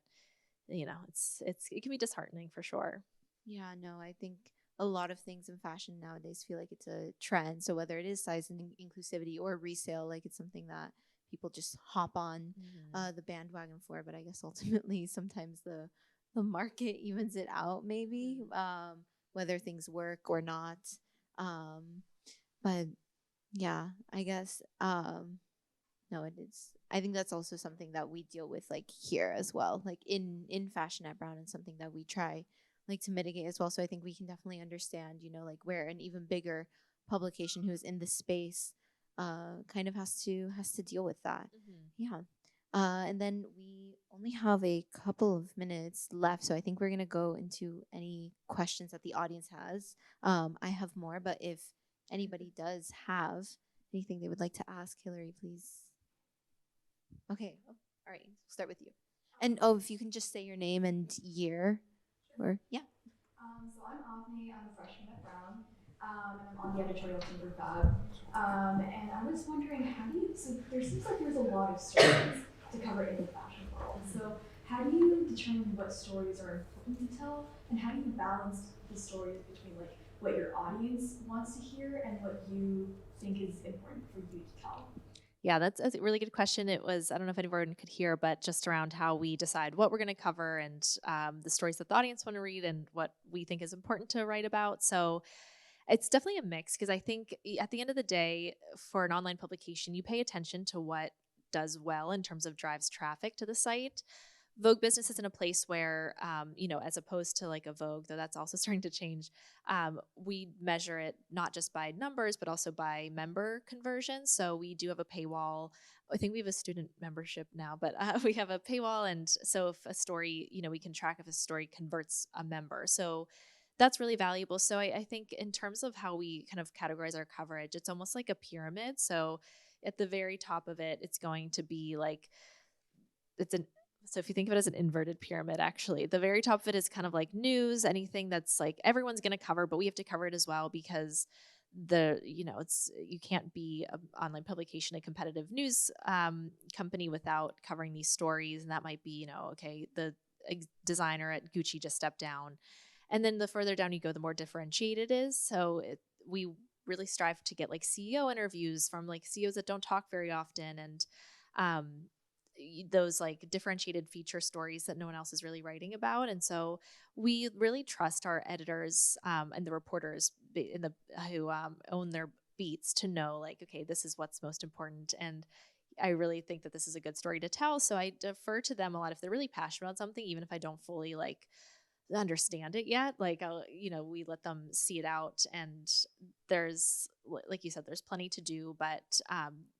it can be disheartening for sure. Yeah, no, I think a lot of things in fashion nowadays feel like it's a trend. So whether it is size and inclusivity or resale, like it's something that people just hop on the bandwagon for. But I guess ultimately sometimes the market evens it out, maybe. whether things work or not. But yeah, I guess no, it is. I think that's also something that we deal with like here as well, like in fashion at Brown, and something that we try like to mitigate as well. So I think we can definitely understand, like where an even bigger publication who's in the space kind of has to deal with that. Yeah. And then we only have a couple of minutes left, so I think we're gonna go into any questions that the audience has. I have more, but if anybody does have anything they would like to ask, Hilary, please. Okay. Oh, all right. Start with you. And if you can just say your name and year, or yeah. So I'm Avni. I'm a freshman at Brown, and I'm on the editorial team for Vogue. And I was wondering, so there seems like there's a lot of stories to cover in the fashion world. So how do you determine what stories are important to tell, and how do you balance the stories between like what your audience wants to hear and what you think is important for you to tell? Yeah, that's a really good question. It was, I don't know if anyone could hear, but just around how we decide what we're going to cover and the stories that the audience want to read and what we think is important to write about. So it's definitely a mix because I think at the end of the day, for an online publication, you pay attention to what does well in terms of drives traffic to the site. Vogue Business is in a place where, as opposed to like a Vogue, though that's also starting to change, we measure it not just by numbers, but also by member conversion. So we do have a paywall. I think we have a student membership now, but we have a paywall. And so if a story, we can track if a story converts a member. So that's really valuable. So I think in terms of how we kind of categorize our coverage, it's almost like a pyramid. So at the very top of it, it's going to be like, so if you think of it as an inverted pyramid, actually, the very top of it is kind of like news, anything that's like everyone's going to cover, but we have to cover it as well because you can't be an online publication, a competitive news company without covering these stories. And that might be, okay, the designer at Gucci just stepped down. And then the further down you go, the more differentiated it is. So we really strive to get like CEO interviews from like CEOs that don't talk very often. And, those like differentiated feature stories that no one else is really writing about. And so we really trust our editors and the reporters who own their beats to know like, okay, this is what's most important. And I really think that this is a good story to tell. So I defer to them a lot if they're really passionate about something, even if I don't fully like understand it yet. Like, we let them see it out, and there's, like you said, there's plenty to do, but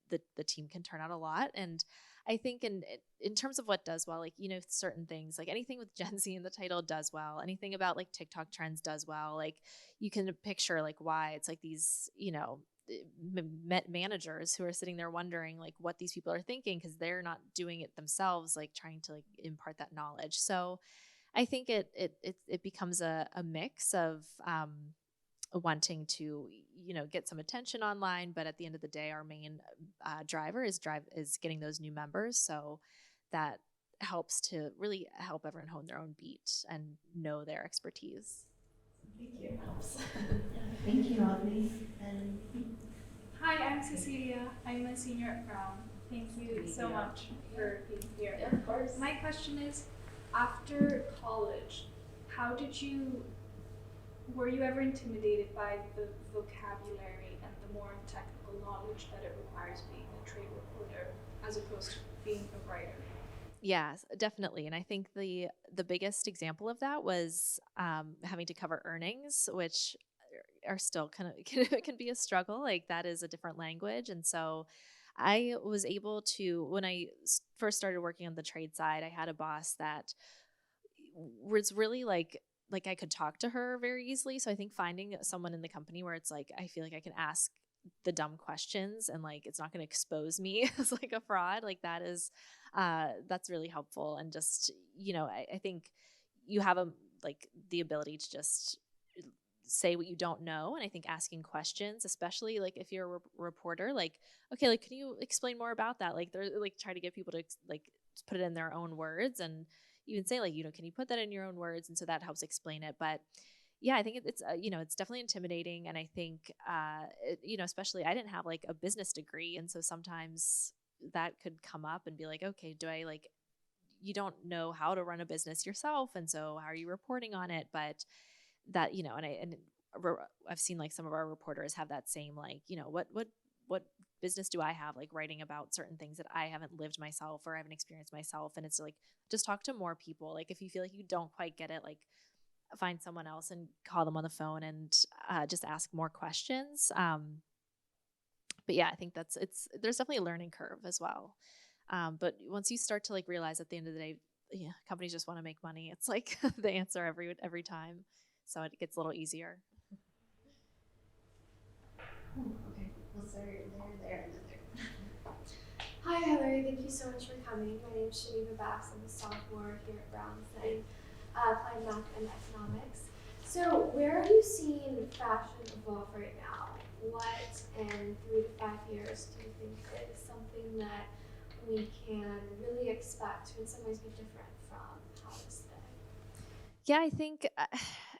the team can turn out a lot. And I think in terms of what does well, like, certain things, like anything with Gen Z in the title does well. Anything about like TikTok trends does well. Like you can picture like why it's like these, managers who are sitting there wondering like what these people are thinking because they're not doing it themselves, like trying to like impart that knowledge. So I think it becomes a mix of wanting to get some attention online, but at the end of the day, our main driver is getting those new members. So that helps to really help everyone hone their own beat and know their expertise. Thank you. Helps. Thank you, Avni. And hi, I'm Cecilia. I'm a senior at Brown. Thank you so much for being here. Yeah, of course. My question is, after college, were you ever intimidated by the vocabulary and the more technical knowledge that it requires being a trade reporter as opposed to being a writer? Yes, definitely. And I think the biggest example of that was having to cover earnings, which are still kind of can be a struggle. Like that is a different language. And so I was able to, when I first started working on the trade side, I had a boss that was really like I could talk to her very easily. So I think finding someone in the company where it's like I feel like I can ask the dumb questions and like it's not going to expose me as like a fraud, like that is that's really helpful. And just I think you have like the ability to just say what you don't know. And I think asking questions, especially like if you're a reporter, like, okay, like can you explain more about that, like they're like try to get people to like put it in their own words, and even say like, can you put that in your own words? And so that helps explain it. But yeah, I think it's it's definitely intimidating. And I think especially I didn't have like a business degree, and so sometimes that could come up and be like, okay, do I like, you don't know how to run a business yourself, and so how are you reporting on it? But that, I've seen like some of our reporters have that same, like, what business do I have, like, writing about certain things that I haven't lived myself or I haven't experienced myself. And it's like, just talk to more people. Like, if you feel like you don't quite get it, like, find someone else and call them on the phone and just ask more questions. But yeah, I think there's definitely a learning curve as well. But once you start to like realize at the end of the day, yeah, companies just want to make money. It's like the answer every time. So it gets a little easier. Okay, we'll start there, and then there. Hi, Hilary. Thank you so much for coming. My name is Shaniva Bass. I'm a sophomore here at Brown studying applied math and economics. So, where are you seeing fashion evolve right now? What in 3 to 5 years do you think is something that we can really expect to in some ways be different from how it is today? Yeah, I think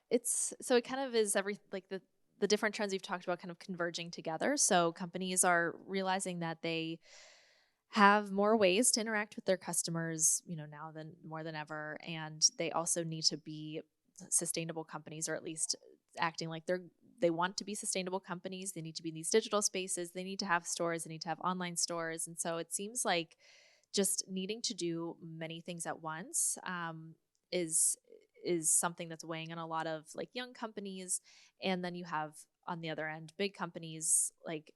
it kind of is the different trends you've talked about kind of converging together. So companies are realizing that they have more ways to interact with their customers, now than more than ever. And they also need to be sustainable companies, or at least acting like they want to be sustainable companies. They need to be in these digital spaces. They need to have stores. They need to have online stores. And so it seems like just needing to do many things at once is something that's weighing on a lot of like young companies. And then you have on the other end big companies, like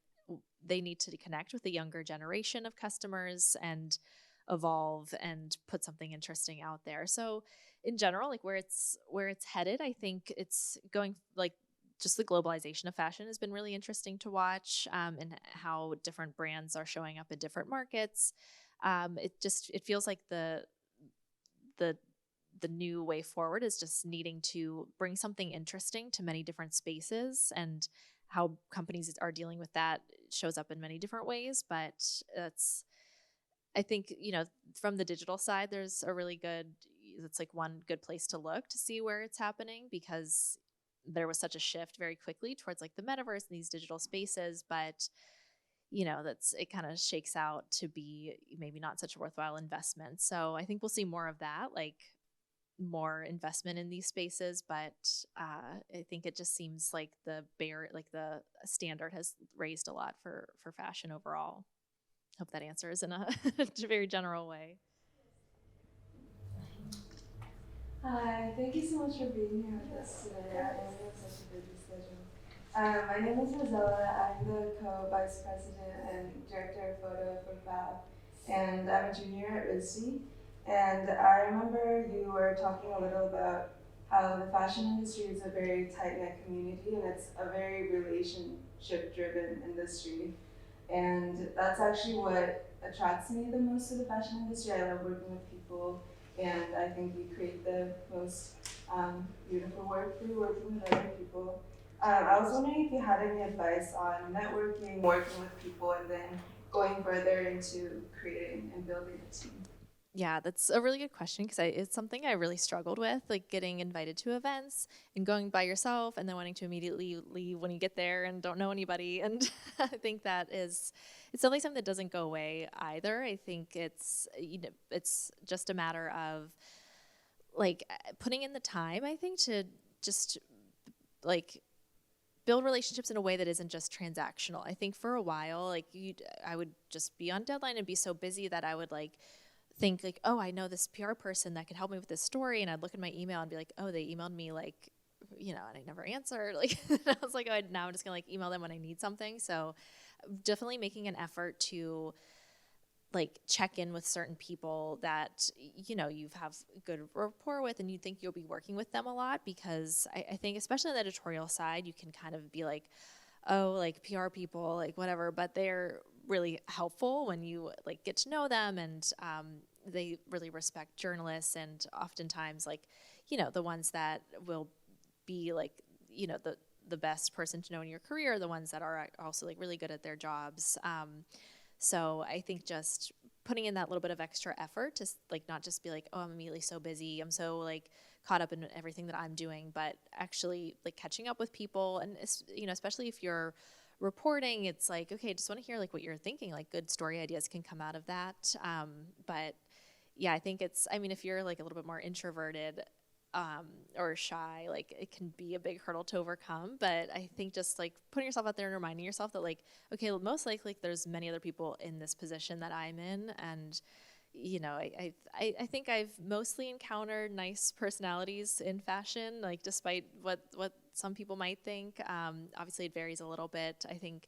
they need to connect with the younger generation of customers and evolve and put something interesting out there. So in general, like where it's headed, I think it's going like just the globalization of fashion has been really interesting to watch, and how different brands are showing up in different markets. It feels like the new way forward is just needing to bring something interesting to many different spaces, and how companies are dealing with that shows up in many different ways. But I think, from the digital side, it's like one good place to look to see where it's happening, because there was such a shift very quickly towards like the metaverse and these digital spaces. But it kind of shakes out to be maybe not such a worthwhile investment. So I think we'll see more of that, like more investment in these spaces. But I think it just seems like the standard has raised a lot for fashion overall. Hope that answers in a very general way. Hi, thank you so much for being here with us today. I know we have such a busy schedule. My name is Rosella. I'm the co-vice president and director of photo for FAB, and I'm a junior at RISD. And I remember you were talking a little about how the fashion industry is a very tight-knit community, and it's a very relationship-driven industry. And that's actually what attracts me the most to the fashion industry. I love working with people, and I think we create the most beautiful work through working with other people. I was wondering if you had any advice on networking, working with people, and then going further into creating and building a team. Yeah, that's a really good question, because it's something I really struggled with, like getting invited to events and going by yourself and then wanting to immediately leave when you get there and don't know anybody. And I think it's definitely something that doesn't go away either. I think it's just a matter of like putting in the time, I think, to just like build relationships in a way that isn't just transactional. I think for a while, like I would just be on deadline and be so busy that I would like think like, oh, I know this PR person that could help me with this story, and I'd look at my email and be like, oh, they emailed me, like, and I never answered. Like, I was like, oh, now I'm just gonna like email them when I need something. So definitely making an effort to like check in with certain people that you have good rapport with and you think you'll be working with them a lot, because I think especially on the editorial side, you can kind of be like, oh, like PR people, like whatever, but they're really helpful when you like get to know them, and they really respect journalists, and oftentimes like the ones that will be like the best person to know in your career are the ones that are also like really good at their jobs. So I think just putting in that little bit of extra effort to like not just be like, oh, I'm immediately so busy, I'm so like caught up in everything that I'm doing, but actually like catching up with people. And especially if you're reporting, it's like, okay, I just want to hear like what you're thinking, like good story ideas can come out of that. But yeah, I think if you're like a little bit more introverted, or shy, like it can be a big hurdle to overcome. But I think just like putting yourself out there and reminding yourself that like, okay, well, most likely there's many other people in this position that I'm in. And, you know, I think I've mostly encountered nice personalities in fashion, like despite what some people might think. Obviously it varies a little bit. I think,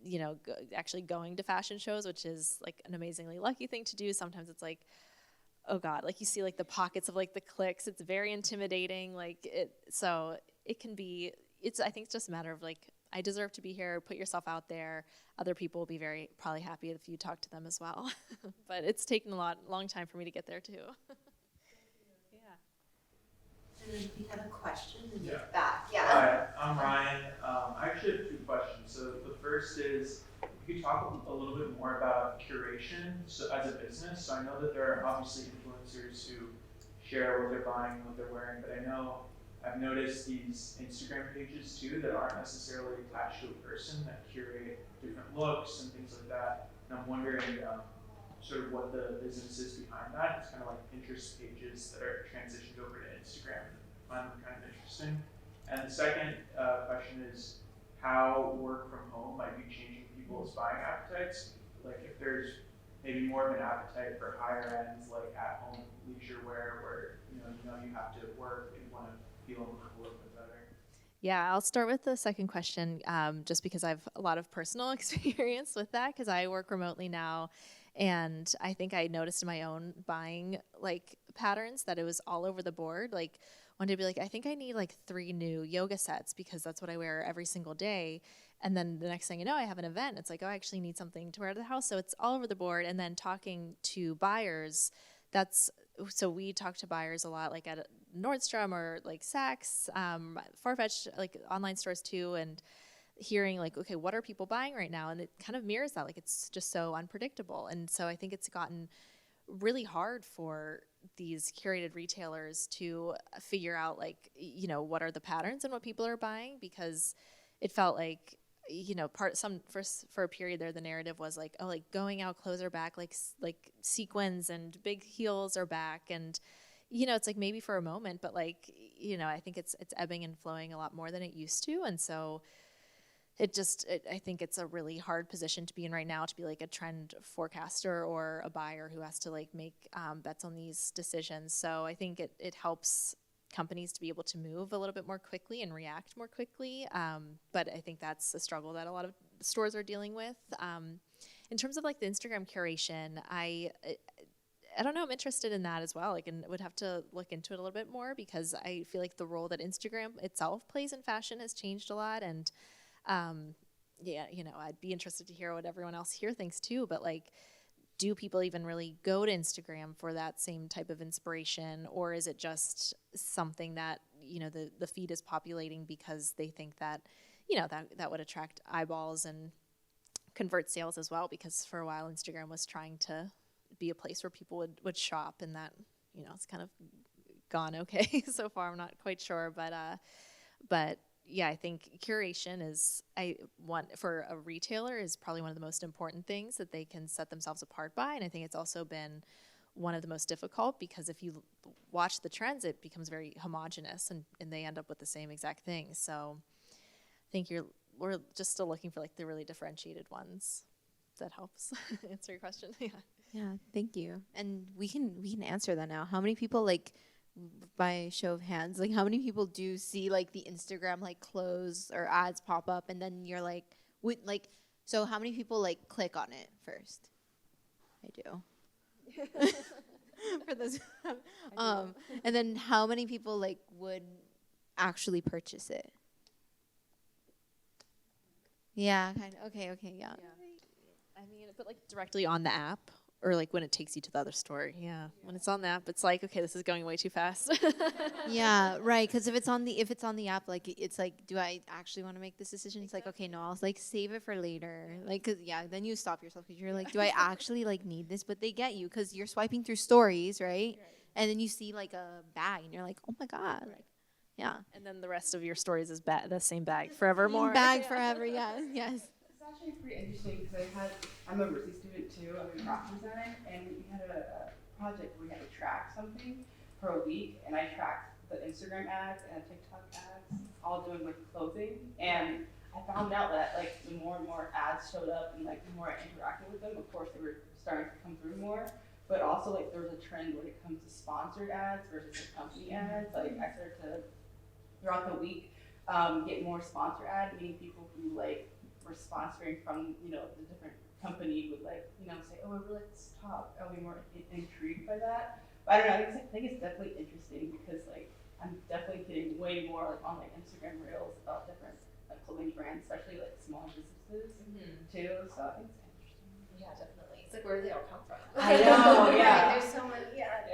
you know, actually going to fashion shows, which is like an amazingly lucky thing to do. Sometimes it's like, oh God, like you see like the pockets of like the clicks. It's very intimidating. So it can be, I think it's just a matter of like, I deserve to be here. Put yourself out there. Other people will be probably happy if you talk to them as well. But it's taken a long time for me to get there too. Yeah. And then we have a question in the Yeah. back. Yeah. Hi, I'm Ryan. I actually have two questions. So the first is, if you could talk a little bit more about curation as a business. So I know that there are obviously influencers who share what they're buying, what they're wearing, but I know I've noticed these Instagram pages too that aren't necessarily attached to a person that curate different looks and things like that. And I'm wondering sort of what the business is behind that. It's kind of like Pinterest pages that are transitioned over to Instagram. I find them kind of interesting. And the second question is how work from home might be changing people's buying appetites. Like if there's maybe more of an appetite for higher ends, like at home leisure wear, where you have to work and want to feel a little bit better. Yeah, I'll start with the second question, just because I have a lot of personal experience with that, because I work remotely now. And I think I noticed in my own buying like patterns that it was all over the board. Like one day I'd be like, I think I need like 3 new yoga sets because that's what I wear every single day. And then the next thing you know, I have an event. It's like, oh, I actually need something to wear to the house. So it's all over the board. And then talking to buyers, so we talk to buyers a lot, like at Nordstrom or like Saks, Farfetch, like online stores too. And hearing like, okay, what are people buying right now? And it kind of mirrors that, like it's just so unpredictable. And so I think it's gotten really hard for these curated retailers to figure out like, you know, what are the patterns and what people are buying, because it felt like, you know, for a period there, the narrative was like, oh, like going out clothes are back, like sequins and big heels are back. And, you know, it's like maybe for a moment, but like, you know, I think it's ebbing and flowing a lot more than it used to. And so I think it's a really hard position to be in right now, to be like a trend forecaster or a buyer who has to like make bets on these decisions. So I think it helps companies to be able to move a little bit more quickly and react more quickly. But I think that's a struggle that a lot of stores are dealing with. In terms of like the Instagram curation, I don't know, I'm interested in that as well. Like, and would have to look into it a little bit more, because I feel like the role that Instagram itself plays in fashion has changed a lot. And yeah, you know, I'd be interested to hear what everyone else here thinks too, but like, do people even really go to Instagram for that same type of inspiration? Or is it just something that, you know, the feed is populating because they think that, you know, that would attract eyeballs and convert sales as well? Because for a while, Instagram was trying to be a place where people would shop, and that, you know, it's kind of gone okay so far. I'm not quite sure, but yeah, I think curation for a retailer is probably one of the most important things that they can set themselves apart by. And I think it's also been one of the most difficult, because if you watch the trends, it becomes very homogenous and they end up with the same exact thing. So I think we're just still looking for like the really differentiated ones. If that helps answer your question. Yeah, thank you. And we can answer that now. How many people, like, by show of hands, like how many people do see like the Instagram like clothes or ads pop up, and then you're like, so how many people like click on it first? I do. For those, and then how many people like would actually purchase it? Yeah, kind of. Okay, yeah. I mean, but like directly on the app, or like when it takes you to the other store. Yeah. When it's on the app, it's like, okay, this is going way too fast. Yeah, right. Because if it's on the app, like it's like, do I actually want to make this decision? It's like, okay, no, I'll like save it for later. Like, cause yeah, then you stop yourself because you're like, do I actually like need this? But they get you because you're swiping through stories, right? And then you see like a bag and you're like, oh my god, like, yeah. And then the rest of your stories is the same bag forevermore. Bag forever, yes. It's actually pretty interesting because I'm a Rizzi student too. I'm in graphic design, and we had a project where we had to track something for a week, and I tracked the Instagram ads and TikTok ads, all doing like clothing. And I found out that like the more and more ads showed up and like the more I interacted with them, of course they were starting to come through more. But also like there was a trend when it comes to sponsored ads versus the company ads. Like I started to throughout the week get more sponsor ads, meaning people who like were sponsoring from, you know, the different company would like, you know, say, oh, I really like this top. I'll be more intrigued by that. But I don't know, I think it's definitely interesting because like I'm definitely getting way more like on like Instagram reels about different like clothing brands, especially like small businesses too. So I think it's interesting. Yeah, definitely. It's like, where do they all come from? I know, yeah. There's so many, like,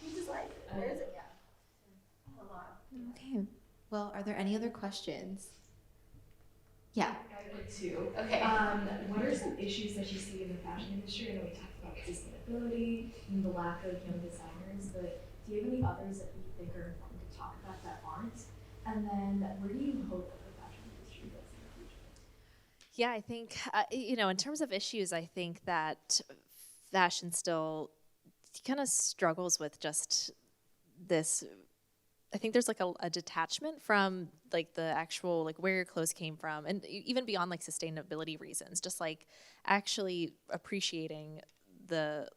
who designs it? Where is it? Yeah. A lot. Okay. Well, are there any other questions? Yeah. I would too. Okay. What are some issues that you see in the fashion industry? I know we talked about sustainability and the lack of young designers, but do you have any others that you think are important to talk about that aren't? And then where do you hope that the fashion industry goes in the future? Yeah, I think, you know, in terms of issues, I think that fashion still kind of struggles with just this. I think there's like a detachment from like the actual, like where your clothes came from, and even beyond like sustainability reasons, just like actually appreciating the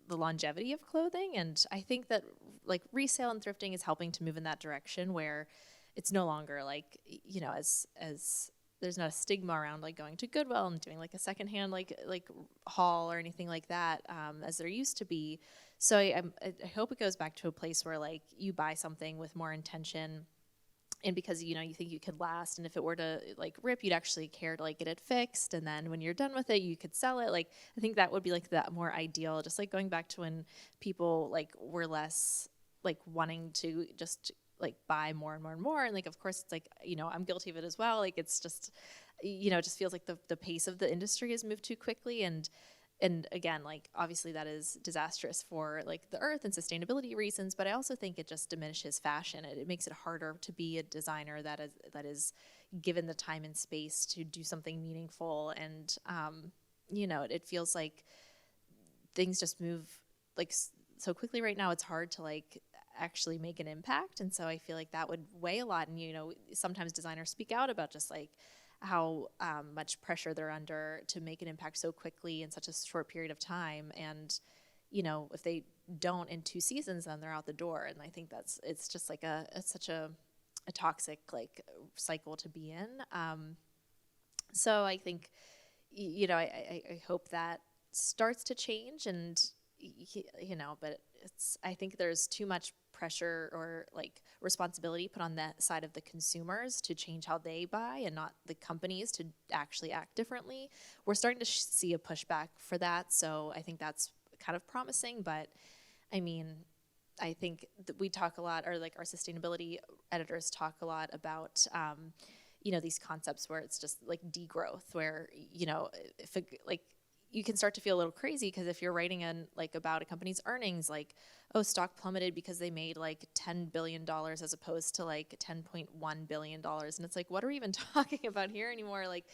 longevity of clothing. And I think that like resale and thrifting is helping to move in that direction where it's no longer like, you know, as there's not a stigma around like going to Goodwill and doing like a secondhand like haul or anything like that as there used to be. So I hope it goes back to a place where like you buy something with more intention, and because you know you think you could last, and if it were to like rip, you'd actually care to like get it fixed, and then when you're done with it, you could sell it. Like I think that would be like that more ideal. Just like going back to when people like were less like wanting to just like buy more and more and more, and like of course it's like, you know, I'm guilty of it as well. Like it's just, you know, it just feels like the pace of the industry has moved too quickly, and again, like obviously that is disastrous for like the earth and sustainability reasons, but I also think it just diminishes fashion. It makes it harder to be a designer that is given the time and space to do something meaningful. And you know, it feels like things just move like so quickly right now. It's hard to like actually make an impact, and so I feel like that would weigh a lot. And you know, sometimes designers speak out about just like how much pressure they're under to make an impact so quickly in such a short period of time. And, you know, if they don't in 2 seasons, then they're out the door. And I think it's just like it's such a toxic like cycle to be in. So I think, you know, I hope that starts to change, and, you know, but I think there's too much pressure or like responsibility put on that side of the consumers to change how they buy, and not the companies to actually act differently. We're starting to see a pushback for that, so I think that's kind of promising. But I mean, I think that we talk a lot, or like our sustainability editors talk a lot about you know, these concepts where it's just like degrowth, where, you know, if like you can start to feel a little crazy, because if you're writing like about a company's earnings, like, oh, stock plummeted because they made like $10 billion as opposed to like $10.1 billion. And it's like, what are we even talking about here anymore? Like,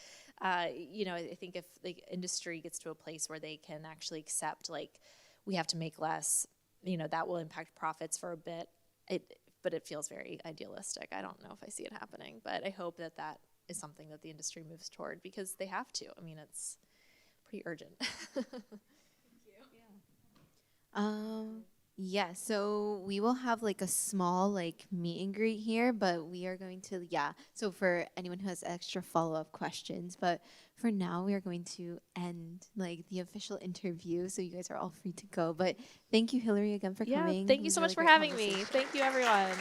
you know, I think if the industry gets to a place where they can actually accept, like, we have to make less, you know, that will impact profits for a bit. But it feels very idealistic. I don't know if I see it happening, but I hope that that is something that the industry moves toward, because they have to. I mean, it's pretty urgent. Thank you. Yeah, so we will have like a small like meet and greet here, but we are going to, so for anyone who has extra follow-up questions, but for now we are going to end like the official interview, so you guys are all free to go. But thank you, Hilary, again for coming. Thank It you was so a much really for great having me. conversation. Thank you, everyone.